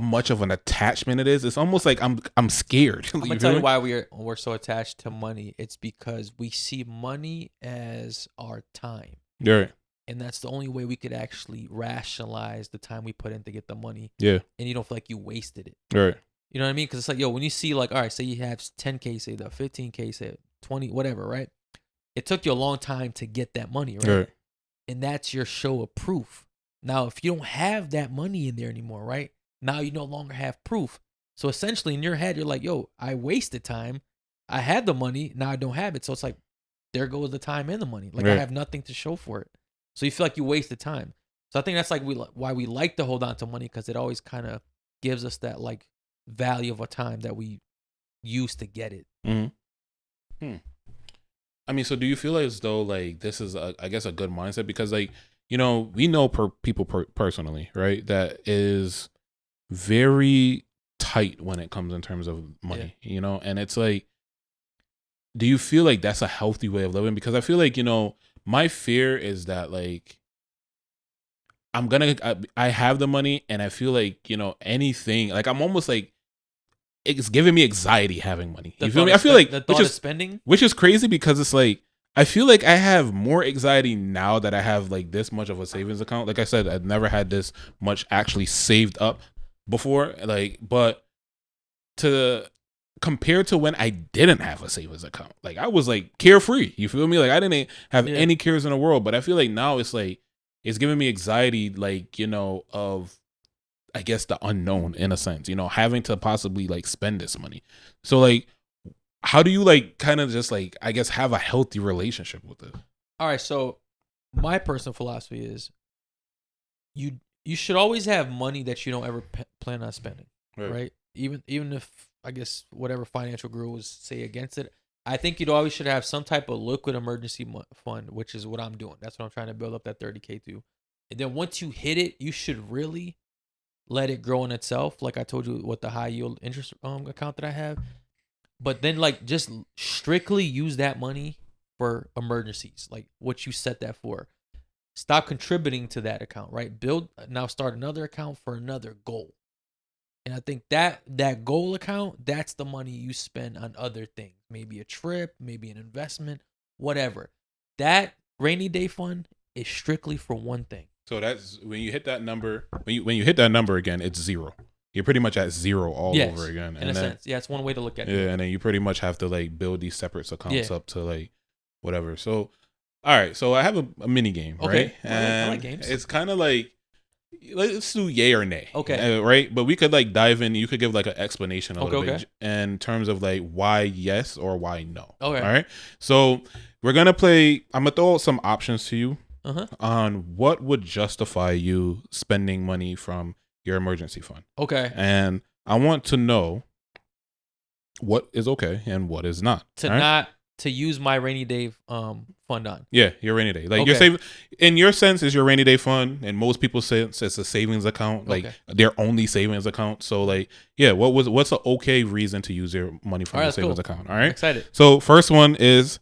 much of an attachment it is. It's almost like I'm scared. I'm gonna tell you why we're so attached to money. It's because we see money as our time. Right. And that's the only way we could actually rationalize the time we put in to get the money. Yeah. And you don't feel like you wasted it. Right. You know what I mean? Because it's like, yo, when you see like, all right, say you have 10K saved up, 15K saved, 20, whatever, right? It took you a long time to get that money, right? Right. And that's your show of proof. Now, if you don't have that money in there anymore, right? Now you no longer have proof. So essentially in your head, you're like, yo, I wasted time. I had the money. Now I don't have it. So it's like, there goes the time and the money. Like Right. I have nothing to show for it. So you feel like you wasted time. So I think that's like why we like to hold on to money, because it always kind of gives us that like value of a time that we used to get it. Mm-hmm. I mean, so do you feel as though like this is I guess a good mindset, because like, you know, we know people personally, right, that is very tight when it comes in terms of money, you know, and it's like, do you feel like that's a healthy way of living? Because I feel like, you know, my fear is that like I have the money and I feel like, you know, anything, like I'm almost like, it's giving me anxiety having money. You feel me? I feel like, the thought of spending, which is crazy, because it's like, I feel like I have more anxiety now that I have like this much of a savings account. Like I said, I've never had this much actually saved up before. Like, but compared to when I didn't have a savings account, like I was like carefree. You feel me? Like I didn't have any cares in the world. But I feel like now it's like, it's giving me anxiety, like, you know, of, I guess, the unknown in a sense, you know, having to possibly like spend this money. So like, how do you like kind of just like, I guess, have a healthy relationship with it? All right. So my personal philosophy is you should always have money that you don't ever plan on spending. Right. Even if, I guess, whatever financial gurus say against it, I think you'd always should have some type of liquid emergency fund, which is what I'm doing. That's what I'm trying to build up that 30K to. And then once you hit it, you should really let it grow in itself. Like I told you with the high yield interest account that I have. But then like just strictly use that money for emergencies, like what you set that for. Stop contributing to that account, right? Start another account for another goal. And I think that goal account, that's the money you spend on other things. Maybe a trip, maybe an investment, whatever. That rainy day fund is strictly for one thing. So that's when you hit that number, when you hit that number again, it's zero. You're pretty much at zero all over again. In a sense. Yeah, it's one way to look at it. Yeah, and then you pretty much have to like build these separate accounts up to like whatever. So, all right, so I have a mini game, right? And I like games. It's kind of like, let's do yay or nay. Okay. Right? But we could like dive in. You could give like an explanation a little bit okay. in terms of like why yes or why no. Okay. All right. So we're going to play. I'm going to throw out some options to you on what would justify you spending money from your emergency fund. Okay. And I want to know what is okay and what is not. To use my rainy day fund on. Yeah, your rainy day. Like you're saving, in your sense, is your rainy day fund, and most people say it's a savings account, like their only savings account. So like, yeah, what's an okay reason to use your money from your savings account? All right, I'm excited. So first one is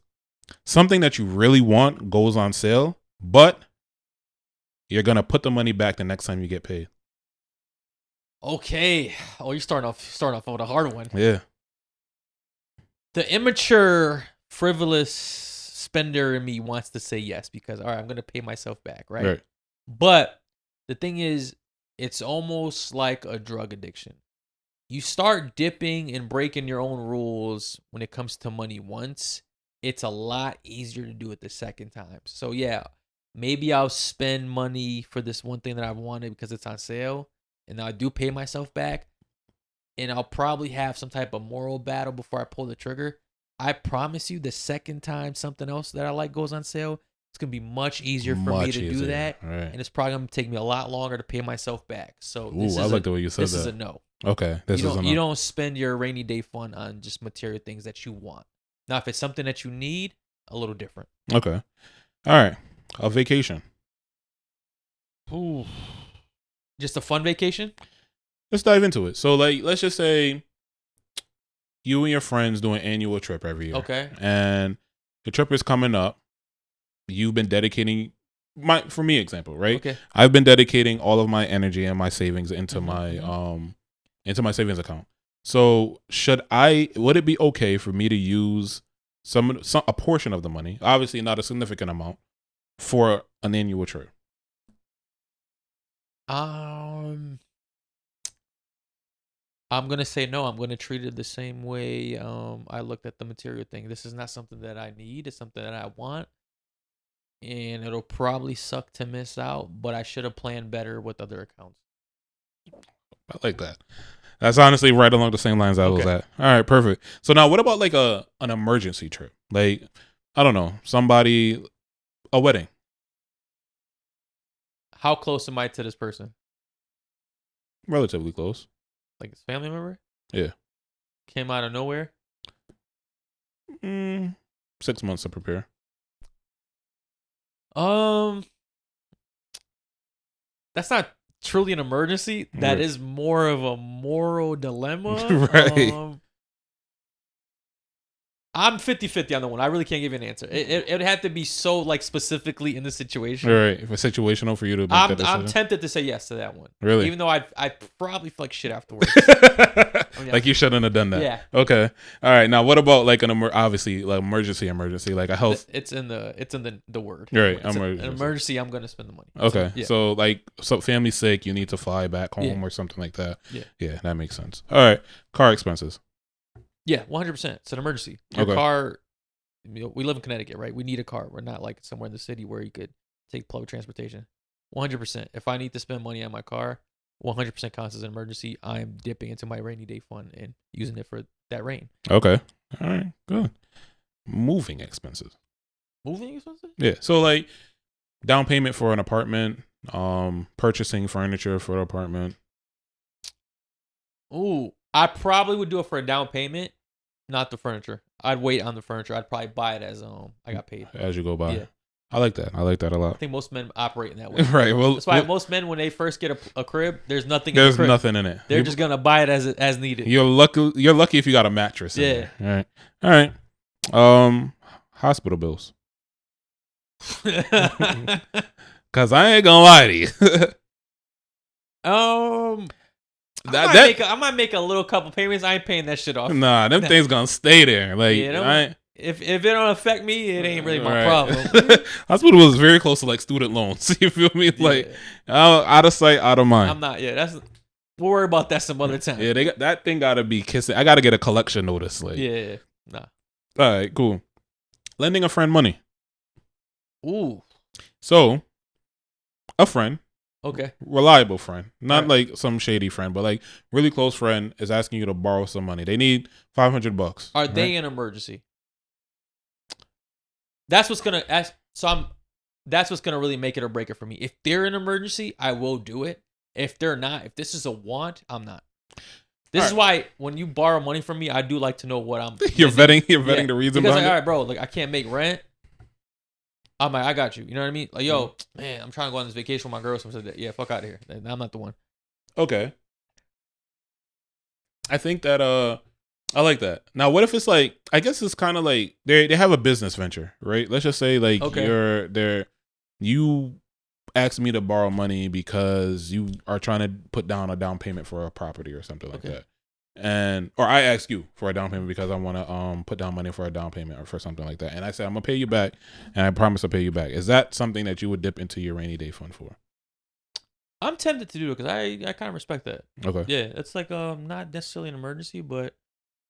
something that you really want goes on sale, but you're gonna put the money back the next time you get paid. Okay. Oh, you're starting off with a hard one. Yeah. The immature, frivolous spender in me wants to say yes because, all right, I'm going to pay myself back, right? But the thing is, it's almost like a drug addiction. You start dipping and breaking your own rules when it comes to money once, it's a lot easier to do it the second time. So yeah, maybe I'll spend money for this one thing that I wanted because it's on sale, and I do pay myself back, and I'll probably have some type of moral battle before I pull the trigger. I promise you, the second time something else that I like goes on sale, it's gonna be much easier for me to do that, and it's probably gonna take me a lot longer to pay myself back. So I like the way you said that. This is a no. Okay, you don't spend your rainy day fund on just material things that you want. Now, if it's something that you need, a little different. Okay, all right, a vacation. Ooh, just a fun vacation. Let's dive into it. So, like, let's just say you and your friends do an annual trip every year. Okay. And the trip is coming up. You've been dedicating for me example, right? Okay. I've been dedicating all of my energy and my savings into my savings account. So would it be okay for me to use a portion of the money, obviously not a significant amount, for an annual trip? I'm going to say no. I'm going to treat it the same way I looked at the material thing. This is not something that I need. It's something that I want. And it'll probably suck to miss out, but I should have planned better with other accounts. I like that. That's honestly right along the same lines I was at. All right, perfect. So now what about like an emergency trip? Like, I don't know, a wedding. How close am I to this person? Relatively close. Like his family member? Yeah. Came out of nowhere? 6 months to prepare. That's not truly an emergency. That is more of a moral dilemma. Right. I'm 50-50 on the one. I really can't give you an answer. It would have to be so like specifically in the situation. Right. If it's situational for you to make that decision. I'm tempted to say yes to that one. Really? Even though I probably feel like shit afterwards. Like you shouldn't have done that. Yeah. Okay. All right. Now what about like obviously like emergency, like a health. It's in the word. Right. An emergency. I'm gonna spend the money. Okay. So like family's sick, you need to fly back home or something like that. Yeah. Yeah, that makes sense. All right. Car expenses. Yeah, 100%. It's an emergency. Your car, we live in Connecticut, right? We need a car. We're not like somewhere in the city where you could take public transportation. 100%. If I need to spend money on my car, 100% counts as an emergency. I'm dipping into my rainy day fund and using it for that rain. Okay. All right. Good. Moving expenses. Moving expenses? Yeah. So like down payment for an apartment, purchasing furniture for an apartment. Ooh. I probably would do it for a down payment, not the furniture. I'd wait on the furniture. I'd probably buy it as I got paid. As you go by. Yeah. I like that. I like that a lot. I think most men operate in that way. Right. Well, that's why most men, when they first get a crib, there's nothing. There's nothing in it. They're just gonna buy it as needed. You're lucky if you got a mattress. Yeah. In there. All right. All right. Hospital bills. Cause I ain't gonna lie to you. I might make a little couple payments. I ain't paying that shit off. Nah, them things gonna stay there. Like, if it don't affect me, it ain't really my problem. Hospital was very close to like student loans. You feel me? Like, out of sight, out of mind. I'm not. Yeah, we'll worry about that some other time. Yeah, that thing gotta be kissing. I gotta get a collection notice. Like, yeah, nah. All right, cool. Lending a friend money. Ooh. So, a friend. Okay. Reliable friend. Not like some shady friend, but like really close friend is asking you to borrow some money. They need $500. Are they an emergency? That's what's gonna that's what's gonna really make it or break it for me. If they're an emergency, I will do it. If they're not, if this is a want, I'm not. This is why when you borrow money from me, I do like to know what I'm You're vetting the reason because behind all right, bro, like I can't make rent. I'm like, I got you. You know what I mean? Like, yo, man, I'm trying to go on this vacation with my girl. Someone said, yeah, fuck out of here. I'm not the one. Okay. I think that I like that. Now, what if it's like, I guess it's kind of like they have a business venture, right? Let's just say like you asked me to borrow money because you are trying to put down a down payment for a property or something like that. Or I ask you for a down payment because I want to put down money for a down payment or for something like that. And I say, I'm going to pay you back and I promise to pay you back. Is that something that you would dip into your rainy day fund for? I'm tempted to do it because I kind of respect that. Okay. Yeah, it's like not necessarily an emergency, but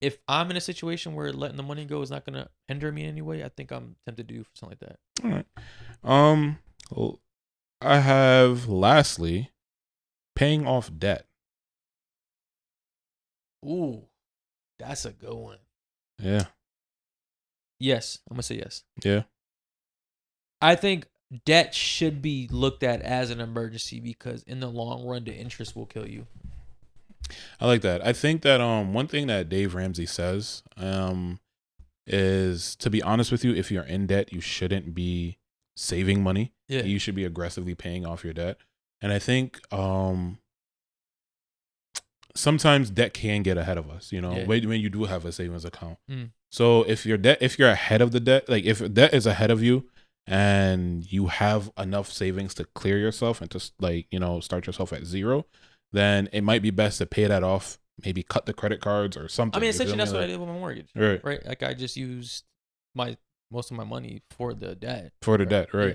if I'm in a situation where letting the money go is not gonna hinder me in any way, I think I'm tempted to do something like that. All right. Well, I have lastly paying off debt. Ooh, that's a good one. Yeah. Yes, I'm gonna say yes. Yeah. I think debt should be looked at as an emergency because in the long run, the interest will kill you. I like that. I think that one thing that Dave Ramsey says is, to be honest with you, if you're in debt, you shouldn't be saving money. Yeah. You should be aggressively paying off your debt. And I think sometimes debt can get ahead of us, when you do have a savings account. So if you're ahead of the debt, like if debt is ahead of you and you have enough savings to clear yourself and to start yourself at zero, then it might be best to pay that off, maybe cut the credit cards or something. I mean, essentially that's what I did with my mortgage. Right. Like I just used most of my money for the debt. Right. Yeah.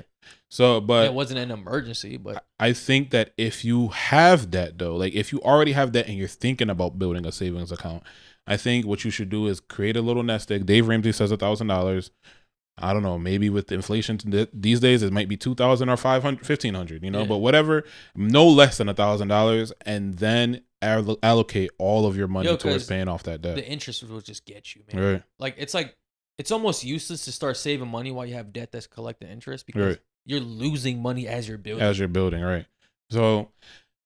So, but it wasn't an emergency, but I think that if you have debt though, like if you already have debt and you're thinking about building a savings account, I think what you should do is create a little nest egg. Dave Ramsey says $1,000. I don't know, maybe with the inflation these days, it might be $2,000 or $500, $1,500, but whatever, no less than $1,000, and then allocate all of your money towards paying off that debt. The interest will just get you, man. Right. It's almost useless to start saving money while you have debt that's collecting interest because you're losing money as you're building. Right. So,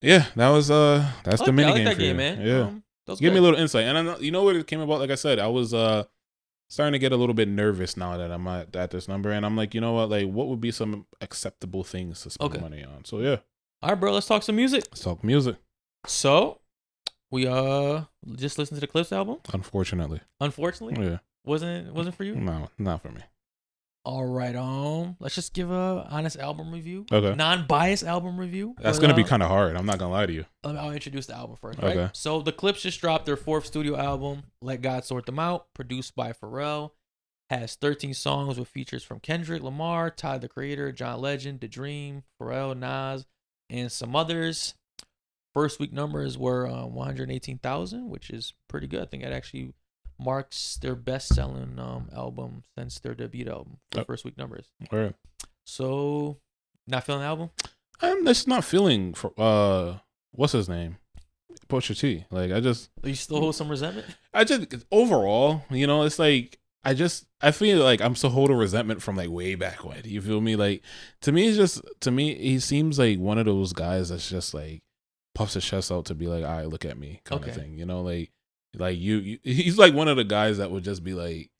yeah, that's the mini game that for game, you. man. Yeah. Give me a little insight, and I know, what it came about. Like I said, I was starting to get a little bit nervous now that I'm at this number, and I'm like, you know what? Like, what would be some acceptable things to spend money on? So yeah. All right, bro. Let's talk some music. Let's talk music. So, we just listened to the Clipse album. Unfortunately. Yeah. Wasn't for you? No, not for me. All right, let's just give a honest album review. Okay. Non-biased album review. That's gonna be kind of hard. I'm not gonna lie to you. I'll introduce the album first. Okay. Right? So the Clipse just dropped their 4th studio album, Let God Sort Them Out, produced by Pharrell. Has 13 songs with features from Kendrick Lamar, Ty the Creator, John Legend, The Dream, Pharrell, Nas, and some others. First week numbers were 118,000, which is pretty good. I think that actually marks their best-selling album since their debut album for first week numbers. Right. So, not feeling the album? I'm just not feeling for what's his name, Pusha T. Like you still hold some resentment? I just overall, it's like I feel like I'm still holding resentment from like way back when. You feel me? Like to me, he seems like one of those guys that's just like puffs his chest out to be like, all right, look at me, kind of thing. Like you, he's like one of the guys that would just be like,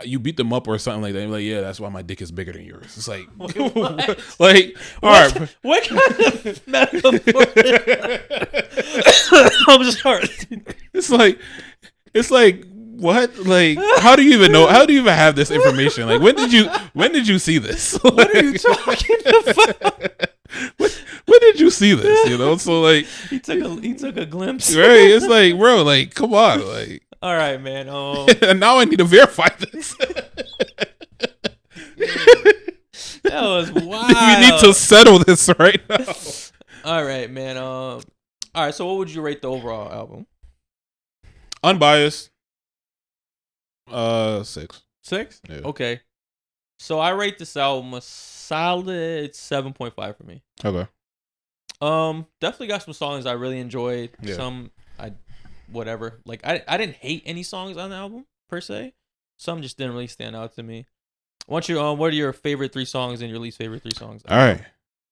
you beat them up or something like that. And like, yeah, that's why my dick is bigger than yours. It's like, like, all right. What kind of metaphor? I'm sorry. It's like, what? Like, how do you even know? How do you even have this information? Like, when did you see this? What are you talking about? When did you see this? So like, he took a glimpse. Right? It's like, bro, like, come on, like. All right, man. And now I need to verify this. That was wild. We need to settle this right now. All right, man. All right. So, what would you rate the overall album? Unbiased. 6. 6? Yeah. Okay. So I rate this album a solid 7.5 for me. Okay. Definitely got some songs I really enjoyed. Yeah. Some whatever. Like I didn't hate any songs on the album per se. Some just didn't really stand out to me. What are your favorite 3 songs and your least favorite 3 songs? All right.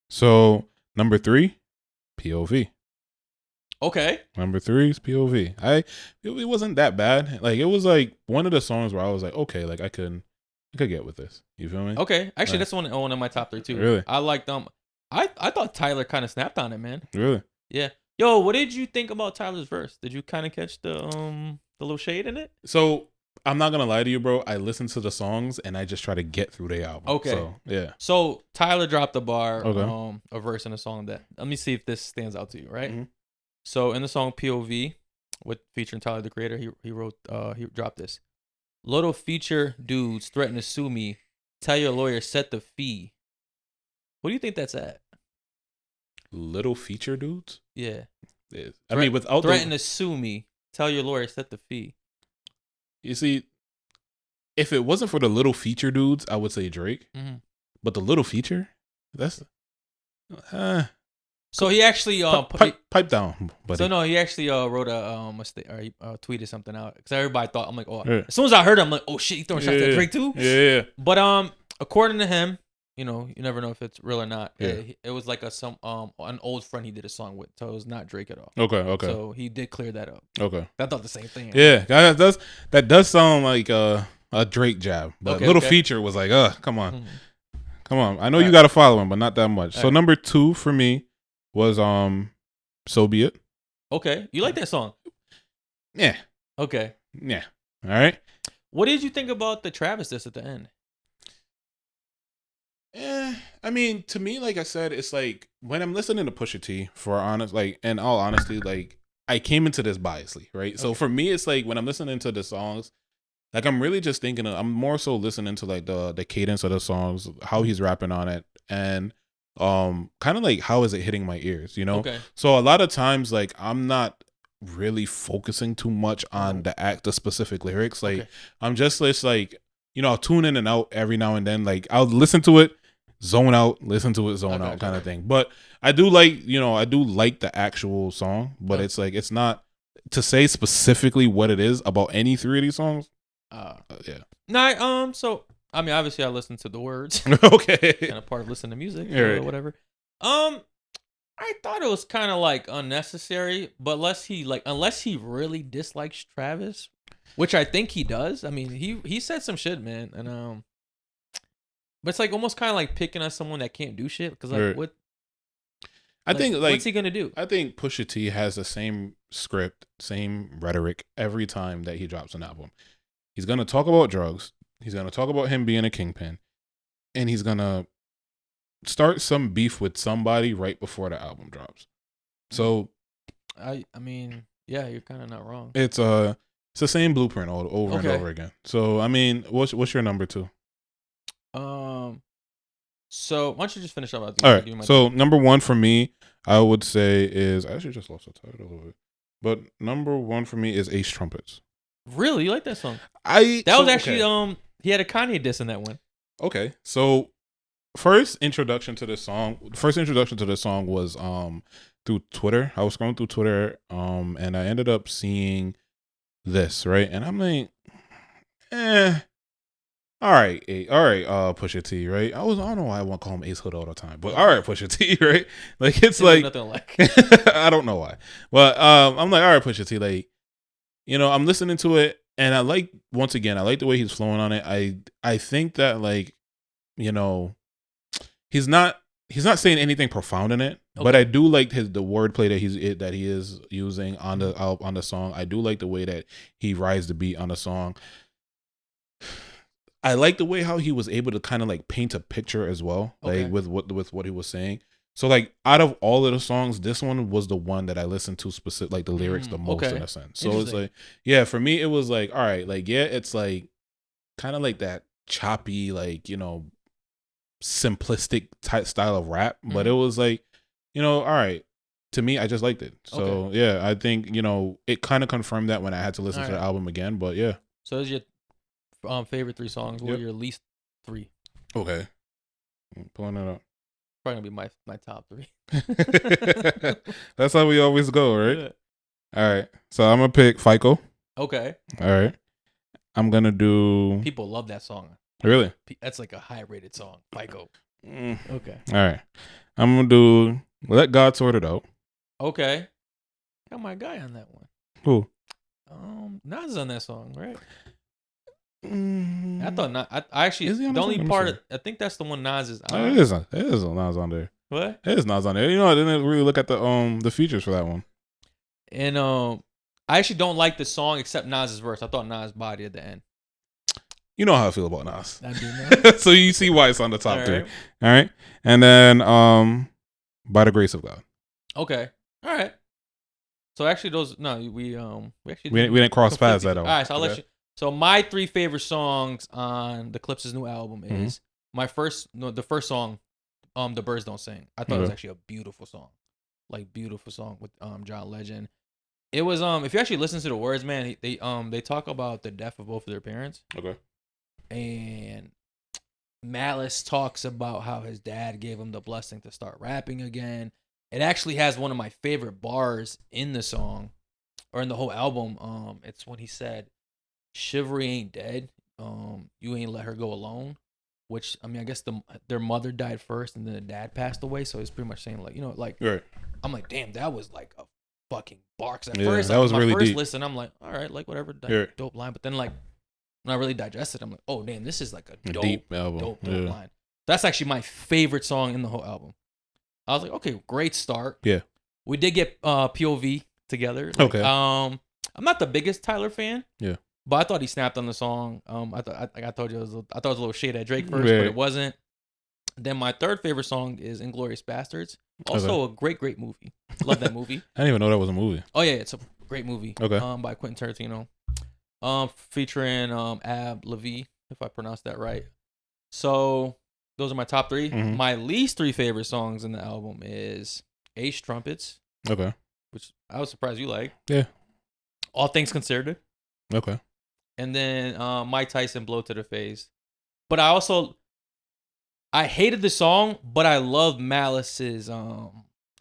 So number 3, POV. Okay. Number 3 is POV. It wasn't that bad. Like it was like one of the songs where I was like, okay, like I could get with this. You feel me? Okay. Actually, that's one of my top 3 too. Really? I liked I thought Tyler kind of snapped on it, man. Really? Yeah. Yo, what did you think about Tyler's verse? Did you kind of catch the little shade in it? So I'm not gonna lie to you, bro. I listened to the songs and I just try to get through the album. Okay. So, yeah. So Tyler dropped a bar, okay. A verse in a song that. Let me see if this stands out to you, right? Mm-hmm. So in the song POV, with featuring Tyler the Creator, he wrote he dropped this. Little feature dudes threaten to sue me. Tell your lawyer set the fee. What do you think that's at? Little feature dudes? Yeah. I mean, without threaten to sue me. Tell your lawyer set the fee. You see, if it wasn't for the little feature dudes, I would say Drake. But the little feature, that's so he actually pipe down, buddy. So no, he actually wrote a he tweeted something out because everybody thought, I'm like, oh, as soon as I heard it, I'm like, oh shit, he throwing shots at Drake too. Yeah. But according to him, you know, you never know if it's real or not. It was like an old friend he did a song with, so it was not Drake at all. Okay. So he did clear that up. Okay. I thought the same thing. Yeah, that does sound like a Drake jab, but little feature was like, come on. Come on. I know you got to follow him, but not that much. So number 2 for me was So Be It. Okay. You like that song? Yeah. Okay. Yeah. All right. What did you think about the Travis diss at the end? I mean, to me, like I said, it's like when I'm listening to Pusha T, in all honesty, like I came into this biasly, right? So for me, it's like when I'm listening to the songs, like I'm really just thinking I'm more so listening to like the cadence of the songs, how he's rapping on it, and kind of like how is it hitting my ears, you know? Okay. So a lot of times, like I'm not really focusing too much on the specific lyrics. Like I'm just like, you know, I'll tune in and out every now and then. Like I'll listen to it, zone out, listen to it, zone out kind of thing. But I do like the actual song, but it's like, it's not to say specifically what it is about any 3 of these songs. Yeah. Nah, so I mean, obviously I listen to the words. Okay. Kind of part of listening to music or whatever. I thought it was kind of like unnecessary, but unless he really dislikes Travis, which I think he does. I mean, he said some shit, man, and but it's like almost kind of like picking on someone that can't do shit because like what. I think like what's he gonna do? I think Pusha T has the same script, same rhetoric every time that he drops an album. He's gonna talk about drugs. He's gonna talk about him being a kingpin, and he's gonna start some beef with somebody right before the album drops. So, I mean, yeah, you're kind of not wrong. It's the same blueprint over and over again. So, I mean, what's your number 2? So why don't you just finish up? All right. So number 1 for me, I would say is I actually just lost the title of it, but number 1 for me is Ace Trumpets. Really, you like that song? He had a Kanye diss in that one. Okay, so first introduction to this song was through Twitter. I was scrolling through Twitter, and I ended up seeing this, right, and I'm like, all right, Pusha T, right? I don't know why I want to call him Ace Hood all the time, but all right, Pusha T, right? Like it's like nothing like. I don't know why, but I'm like, all right, Pusha T, like, you know, I'm listening to it, and I like the way he's flowing on it. I think that, like, you know, he's not saying anything profound in it, but I do like the wordplay that he is using on the song. I do like the way that he rides the beat on the song. I like the way how he was able to kind of like paint a picture as well, like with what he was saying. So like out of all of the songs, this one was the one that I listened to specific, like the lyrics the most in a sense. So it's like, yeah, for me it was like, all right, like yeah, it's like kind of like that choppy, like, you know, simplistic type style of rap, but it was like, you know, all right. To me, I just liked it. So yeah, I think, you know, it kind of confirmed that when I had to listen to the album again. But yeah. So those are your favorite 3 songs. What are your least 3? Okay, I'm pulling it up. Probably gonna be my top 3. That's how we always go, right? Yeah. All right, so I'm gonna pick FICO. Okay. All right, I'm gonna do. People love that song. Really? That's like a high rated song. FICO. Okay. All right, I'm gonna do Let God Sort It Out. Okay. Got my guy on that one. Who? Nas on that song, right? I thought not. I actually the only part. I think that's the one Nas is on. It is Nas on there. What? It is Nas on there. You know, I didn't really look at the features for that one. And I actually don't like the song except Nas's verse. I thought Nas body at the end. You know how I feel about Nas. I do know. So you see why it's on the top 3. All right, and then By the Grace of God. Okay. All right. So actually, we didn't cross paths at all. All right, so I'll let you. So my 3 favorite songs on the Clipse's new album is the first song, The Birds Don't Sing. I thought it was actually a beautiful song, with John Legend. It was if you actually listen to the words, man, they talk about the death of both of their parents. Okay. And Malice talks about how his dad gave him the blessing to start rapping again. It actually has one of my favorite bars in the song or in the whole album. It's when he said, "Chivalry ain't dead. You ain't let her go alone." Which, I mean, I guess their mother died first and then the dad passed away. So it's pretty much saying, like, like, right. I'm like, damn, that was like a fucking bar. Cause at Yeah, first, that was my really first deep. listen, I'm like, all right, like, whatever, dope line. But then, like, when I really digested, I'm like, oh, damn, this is like a dope, deep album. dope line. That's actually my favorite song in the whole album. I was like, okay, great start. Yeah. We did get POV together. Like, okay. I'm not the biggest Tyler fan. Yeah. But I thought he snapped on the song. I told you, I thought it was a little shade at Drake first, but it wasn't. Then my third favorite song is Inglourious Bastards. Also a great movie. Love that movie. I didn't even know that was a movie. Oh yeah, it's a great movie. Okay. By Quentin Tarantino. Featuring Ab Levy, if I pronounced that right. So those are my top three. Mm-hmm. My least three favorite songs in the album is Ace Trumpets. Okay. Which I was surprised you like. Yeah. All Things Considered. Okay. And then Mike Tyson, Blow to the Face. But I hated the song, but I love Malice's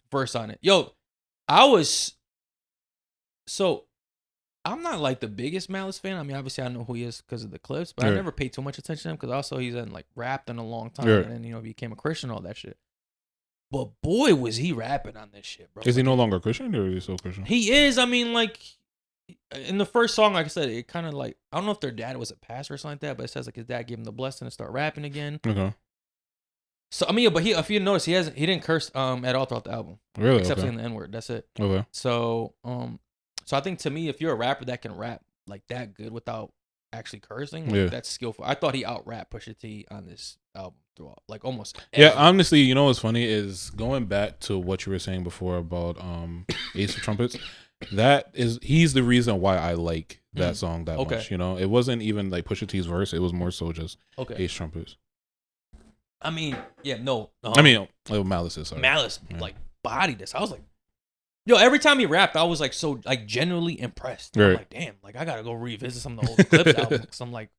verse on it. Yo, I'm not like the biggest Malice fan. I mean, obviously I know who he is because of the Clipse, but I never paid too much attention to him because also he's in like rapped in a long time and then became a Christian, all that shit. But boy, was he rapping on this shit, bro. Is he no longer Christian or is he still Christian? He is. I mean, like in the first song, like I said, it kind of like, I don't know if their dad was a pastor or something like that, but it says like his dad gave him the blessing to start rapping again. Okay. So I mean, but if you notice, he didn't curse at all throughout the album. Really? Except saying the N-word. That's it. Okay. So so I think to me, if you're a rapper that can rap like that good without actually cursing, like, that's skillful. I thought he out-rapped Pusha T on this album throughout, like almost. Yeah, honestly, you know what's funny is going back to what you were saying before about Ace of Trumpets. He's the reason why I like that song that much. You know, it wasn't even like Pusha T's verse; it was more so just Ace Trumpets. I mean, yeah, no. I mean, Malice is sorry. Malice like bodied this. I was like, yo, every time he rapped, I was like so like genuinely impressed. Right. I'm like, damn, like I gotta go revisit some of the old Clipse albums. Cause I'm like,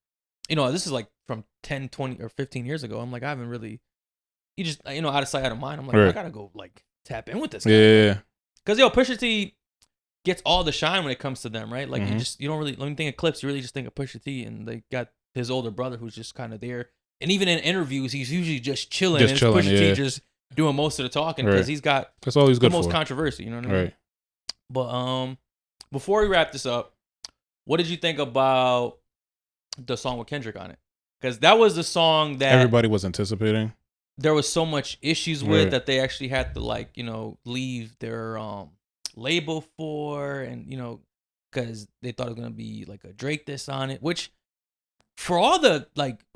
this is like from 10, 20, or 15 years ago. I'm like, I haven't really, out of sight, out of mind. I'm like, I gotta go like tap in with this guy. Yeah. Cause Pusha T gets all the shine when it comes to them, right? Like you don't really, when you think of Clipse, you really just think of Pusha T, and they got his older brother who's just kind of there. And even in interviews, he's usually just chilling. Just chilling, Pusha T just doing most of the talking because he's got that's all he's good the most for. Controversy. You know what I mean? Right. But before we wrap this up, what did you think about the song with Kendrick on it? Because that was the song that everybody was anticipating. There was so much issues with that they actually had to leave their label for, and because they thought it was gonna be like a Drake diss on it, which. For all the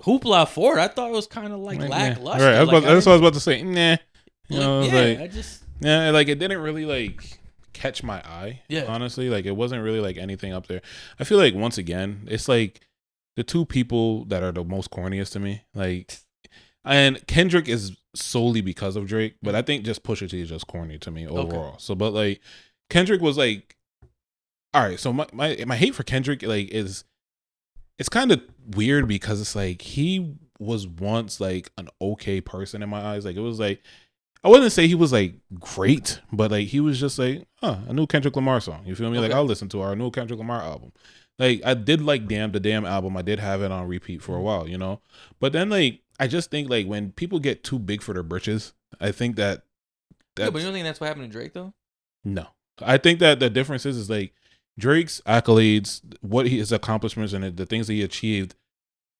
hoopla for it, I thought it was kind of lackluster. Right, that's what I was about to say. Nah, I just it didn't really catch my eye. Yeah, honestly, it wasn't really anything up there. I feel like once again, it's like the two people that are the most corniest to me. And Kendrick is solely because of Drake, but I think just Pusha T is just corny to me overall. Okay. So, but Kendrick was all right. So my hate for Kendrick is. It's kind of weird because it's he was once an okay person in my eyes. It was I wouldn't say he was great, but he was just a new Kendrick Lamar song. You feel me? Okay. I'll listen to our new Kendrick Lamar album. I did the Damn album. I did have it on repeat for a while, But then I just think when people get too big for their britches, I think that. Yeah, but you don't think that's what happened to Drake though? No, I think that the difference is Drake's accolades, his accomplishments, and the things that he achieved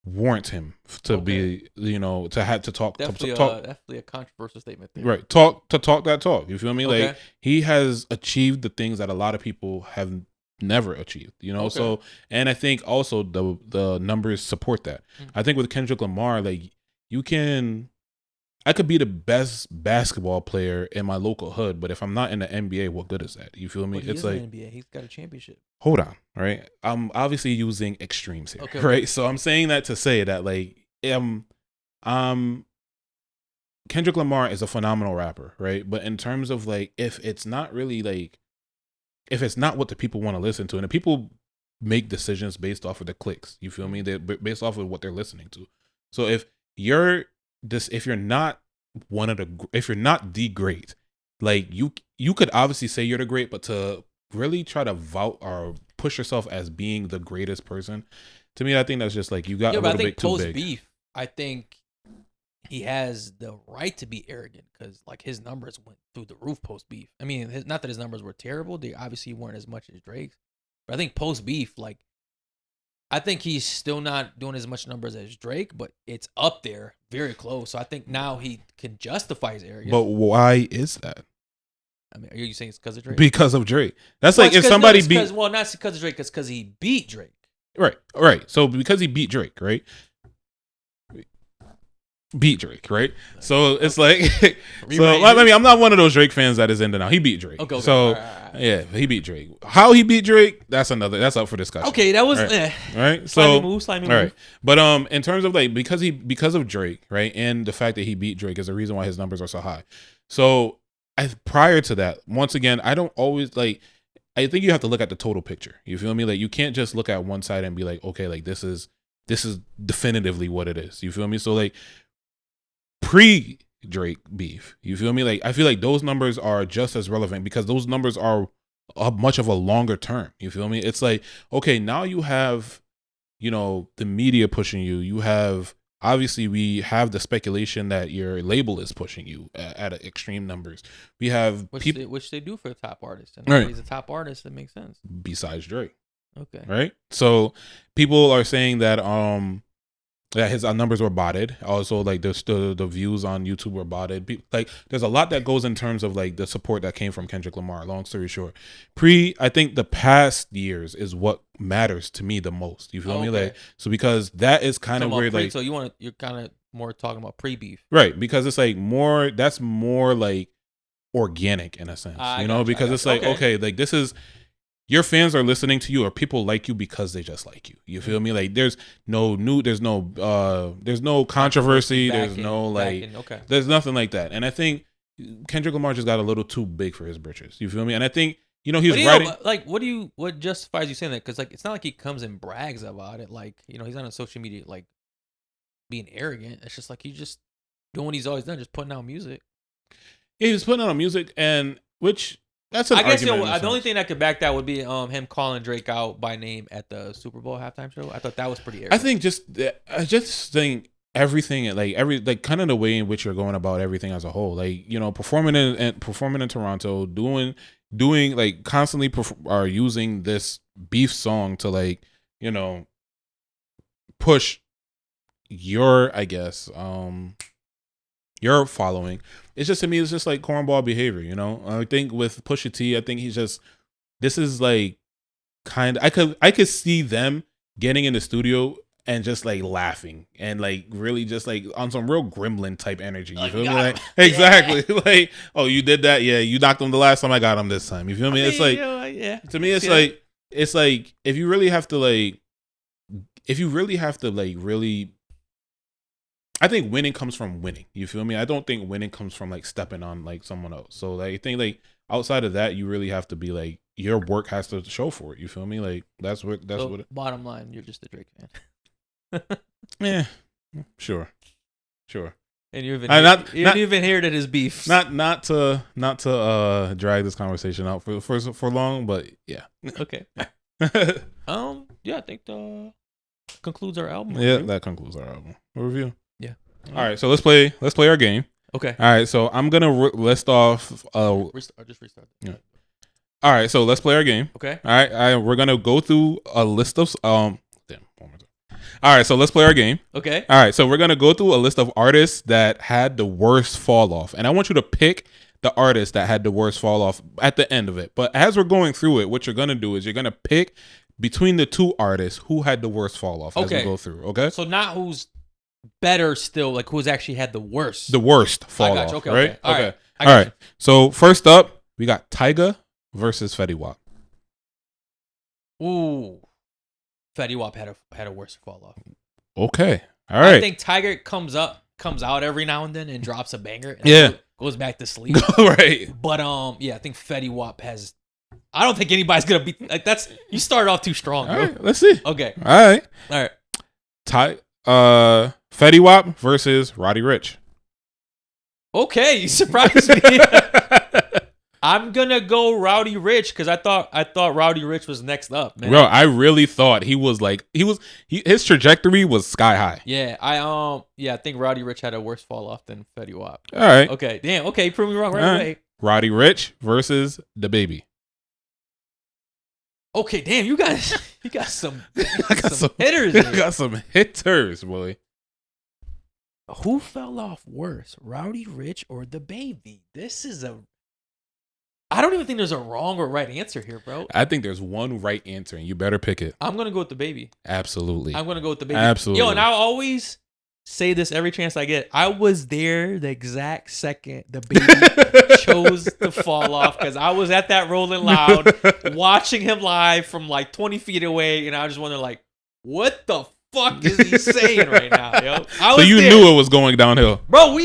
warrant him to be, to have to talk. Definitely a controversial statement there. Right. Talk that talk. You feel me? Okay. He has achieved the things that a lot of people have never achieved, Okay. So, and I think also the numbers support that. I think with Kendrick Lamar, I could be the best basketball player in my local hood, but if I'm not in the NBA, what good is that? You feel me? It's in the NBA. He's got a championship. Hold on, right? I'm obviously using extremes here, right? So I'm saying that to say that Kendrick Lamar is a phenomenal rapper, right? But in terms of if it's not really if it's not what the people want to listen to, and the people make decisions based off of the clicks, you feel me? They based off of what they're listening to. So if you're not the great, like you could obviously say you're the great, but to really try to vouch or push yourself as being the greatest person, to me, I think that's just like you got a little bit too big. Beef, I think he has the right to be arrogant because like his numbers went through the roof post beef. I mean, not that his numbers were terrible; they obviously weren't as much as Drake's. But I think post beef, like, I think he's still not doing as much numbers as Drake, but it's up there, very close. So I think now he can justify his arrogance. But why is that? I mean, are you saying it's because of Drake? Because of Drake. That's like if somebody beat. Well, not because of Drake. It's because he beat Drake. Right. So because he beat Drake, right? Right? So it's like, I mean, I'm not one of those Drake fans that is into now. He beat Drake. Okay. So all right. Yeah, he beat Drake. How he beat Drake? That's up for discussion. Okay, that was right. So slimy move. All right, but in terms of like because of Drake, right, and the fact that he beat Drake is the reason why his numbers are so high. So prior to that, once again, I don't always like. I think you have to look at the total picture. You feel me? Like you can't just look at one side and be like, okay, like this is definitively what it is. You feel me? So like pre-Drake beef, you feel me? Like I feel like those numbers are just as relevant because those numbers are much of a longer term. You feel me? It's like, okay, now you have, the media pushing you. You have, obviously we have the speculation that your label is pushing you at extreme numbers. We have people, which they do for the top artists. And right. He's a top artist. That makes sense. Besides Drake. Okay. Right. So people are saying that that his numbers were botted. Also, like the views on YouTube were botted. Like there's a lot that goes in terms of like the support that came from Kendrick Lamar. Long story short, I think the past years is what matters to me the most. You feel me? Like so because that is kind of where like so you're kind of more talking about pre-beef, right? Because it's like that's more like organic in a sense, because it's like okay, like this is. Your fans are listening to you, or people like you because they just like you. You feel me? Like there's no controversy. There's no there's nothing like that. And I think Kendrick Lamar just got a little too big for his britches. You feel me? And I think he's writing. Like what justifies you saying that? Because like it's not like he comes and brags about it. Like he's not on social media like being arrogant. It's just like he's just doing what he's always done, just putting out music. Yeah, he's putting out music, and which. That's an argument. I guess the only thing that could back that would be him calling Drake out by name at the Super Bowl halftime show. I thought that was pretty arrogant. I just think everything like kind of the way in which you're going about everything as a whole, like performing in Toronto, doing like constantly are using this beef song to like push your your following. It's just, to me, it's just like cornball behavior, I think with Pusha T, I think this is like kind of, I could see them getting in the studio and just like laughing and like really just like on some real gremlin type energy. You feel me? Like exactly. Yeah. Like, oh, you did that? Yeah, you knocked him the last time, I got him this time. You feel me? It's like, yeah. To me, it's like if you really have to really. I think winning comes from winning. You feel me? I don't think winning comes from like stepping on like someone else. So like, I think like outside of that, you really have to be like your work has to show for it. You feel me? Like that's what. Bottom line, you're just a Drake fan. Yeah, sure. And you didn't even hear that his beef. Not to drag this conversation out for long, but yeah. Okay. Yeah, I think that concludes our album. Yeah, that concludes our album review. Yeah. All right, so let's play our game. Okay. All right, so I'm gonna list off. Just restart. Yeah. All right, so let's play our game. Okay. All right, we're gonna go through a list of Damn. One more time. All right, so let's play our game. Okay. All right, so we're gonna go through a list of artists that had the worst fall off, and I want you to pick the artist that had the worst fall off at the end of it. But as we're going through it, what you're gonna do is you're gonna pick between the two artists who had the worst fall off as we go through. Okay. So not who's better still, like who's actually had the worst fall off. Okay, right? Okay. All right. So first up, we got Tyga versus Fetty Wap. Ooh, Fetty Wap had a worse fall off. Okay. All right. I think Tyga comes out every now and then and drops a banger. And goes back to sleep. Right. But I think Fetty Wap has. I don't think anybody's gonna be like that's. You started off too strong. All right, let's see. Okay. All right. Fetty Wap versus Roddy Ricch. Okay, you surprised me. I'm gonna go Rowdy Ricch because I thought Rowdy Ricch was next up, man. Bro, I really thought his trajectory was sky high. Yeah, I think Rowdy Ricch had a worse fall off than Fetty Wap. All right. Okay, damn. Okay, prove me wrong right away. Roddy Ricch versus the baby. Okay, damn. You got some hitters. I got some hitters, boy. Who fell off worse, Rowdy Ricch or the baby? I don't even think there's a wrong or right answer here, bro. I think there's one right answer, and you better pick it. I'm gonna go with the baby. Absolutely. I'm gonna go with the baby. Absolutely. Yo, and I always say this every chance I get. I was there the exact second the baby chose to fall off because I was at that Rolling Loud watching him live from like 20 feet away, and I was just wondering like, what the fuck is he saying right now, yo? So you knew it was going downhill, bro.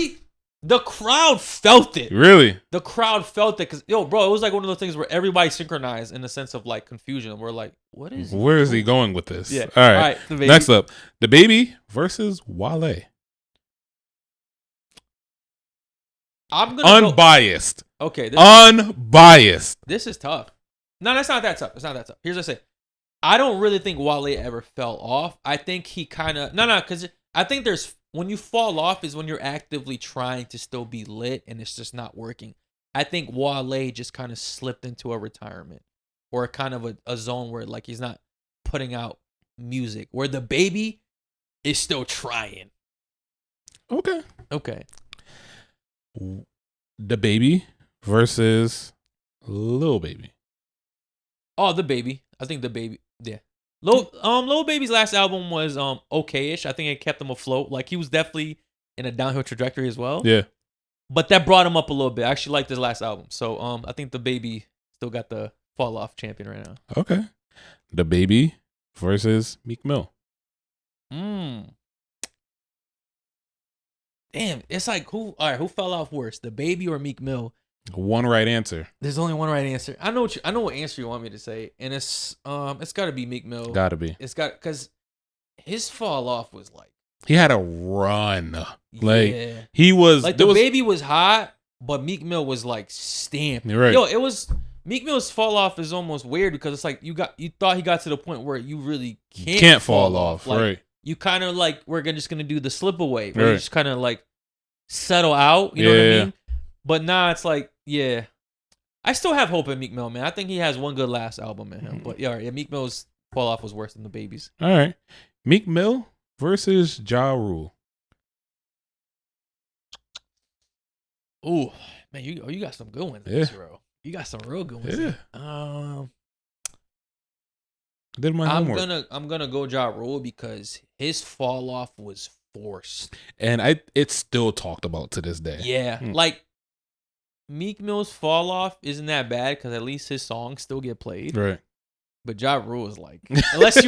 The crowd felt it. Really? The crowd felt it because, yo, bro, it was like one of those things where everybody synchronized in the sense of like confusion. We're like, where is he going with this? Yeah. All right. Next up, the baby versus Wale. I'm gonna unbiased. Okay. Unbiased. This is tough. No, that's not that tough. It's not that tough. Here's what I say. I don't really think Wale ever fell off. I think he kind of because I think when you fall off is when you're actively trying to still be lit and it's just not working. I think Wale just kind of slipped into a retirement or kind of a zone where like he's not putting out music. Where the baby is still trying. Okay. The baby versus Lil Baby. Oh, the baby. I think the baby. Yeah. Lil Baby's last album was okay-ish. I think it kept him afloat. Like he was definitely in a downhill trajectory as well. Yeah. But that brought him up a little bit. I actually liked his last album. So I think the baby still got the fall off champion right now. Okay. The baby versus Meek Mill. Damn, it's like who fell off worse, the baby or Meek Mill? One right answer. There's only one right answer. I know what answer you want me to say, and it's got to be Meek Mill. Got to be. Because his fall off was like he had a run. Like yeah. He was like baby was hot, but Meek Mill was like stamped. You're right. Yo, it was Meek Mill's fall off is almost weird because it's like you thought he got to the point where you really can't fall off. Like, right. You kind of like we're just gonna do the slip away, where right. You just kind of like settle out. You know what I mean? But now it's like, yeah, I still have hope in Meek Mill, man. I think he has one good last album in him. But yeah, Meek Mill's fall off was worse than the baby's. All right, Meek Mill versus Ja Rule. Ooh, man, you got some good ones, bro. You got some real good ones. Yeah. Did my homework. I'm gonna go Ja Rule because his fall off was forced, and it's still talked about to this day. Yeah, like Meek Mill's fall off isn't that bad because at least his songs still get played. Right. But Ja Rule is like, unless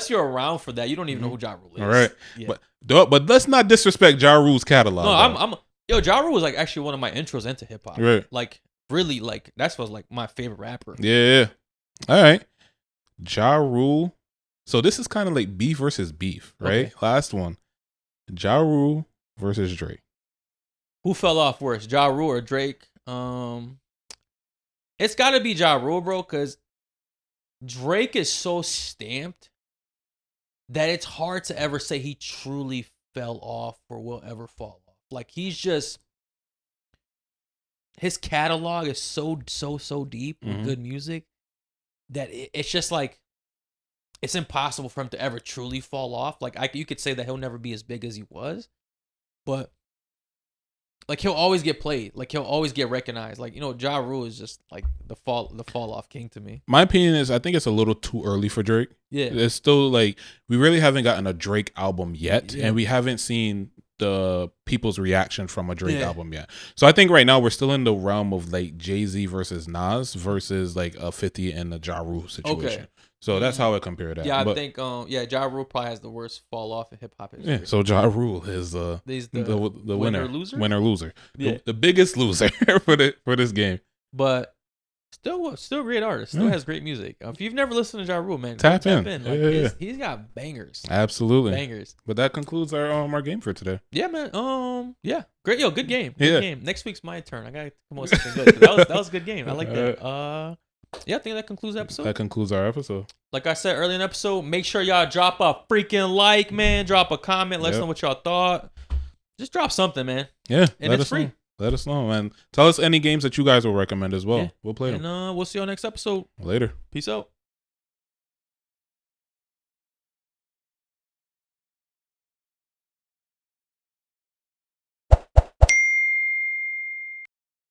you're around for that, you don't even know who Ja Rule is. All right. Yeah. But let's not disrespect Ja Rule's catalog. No, Ja Rule was like actually one of my intros into hip hop. Right. Like really, like that's was like my favorite rapper. Yeah. All right. Ja Rule. So this is kind of like beef versus beef, right? Okay. Last one. Ja Rule versus Drake. Who fell off worse, Ja Rule or Drake? It's got to be Ja Rule, bro, because Drake is so stamped that it's hard to ever say he truly fell off or will ever fall off. Like he's just his catalog is so deep with good music that it's just like it's impossible for him to ever truly fall off. Like you could say that he'll never be as big as he was, but like he'll always get played. Like he'll always get recognized. Like, Ja Rule is just like the fall off king to me. My opinion is I think it's a little too early for Drake. Yeah. It's still like we really haven't gotten a Drake album yet, and we haven't seen the people's reaction from a Drake album yet. So I think right now we're still in the realm of like Jay-Z versus Nas versus like a 50 and a Ja Rule situation. Okay. So that's how I compare that. Yeah, I think Ja Rule probably has the worst fall off in hip hop history. Yeah, so Ja Rule is the winner loser. Yeah. The biggest loser for this game. But Still great artist. Still has great music. If you've never listened to Ja Rule, man, tap in. Like, he's got bangers. Absolutely. Bangers. But that concludes our game for today. Yeah, man. Yeah. Great. Yo, good game. Good game. Next week's my turn. I gotta come up with something good. That was a good game. I like that. Yeah, I think that concludes the episode. That concludes our episode. Like I said earlier in the episode, make sure y'all drop a freaking like, man. Drop a comment. Let us know what y'all thought. Just drop something, man. Yeah. And it's free. Let us know, man. Tell us any games that you guys will recommend as well. Yeah. We'll play them. And we'll see you on next episode. Later. Peace out.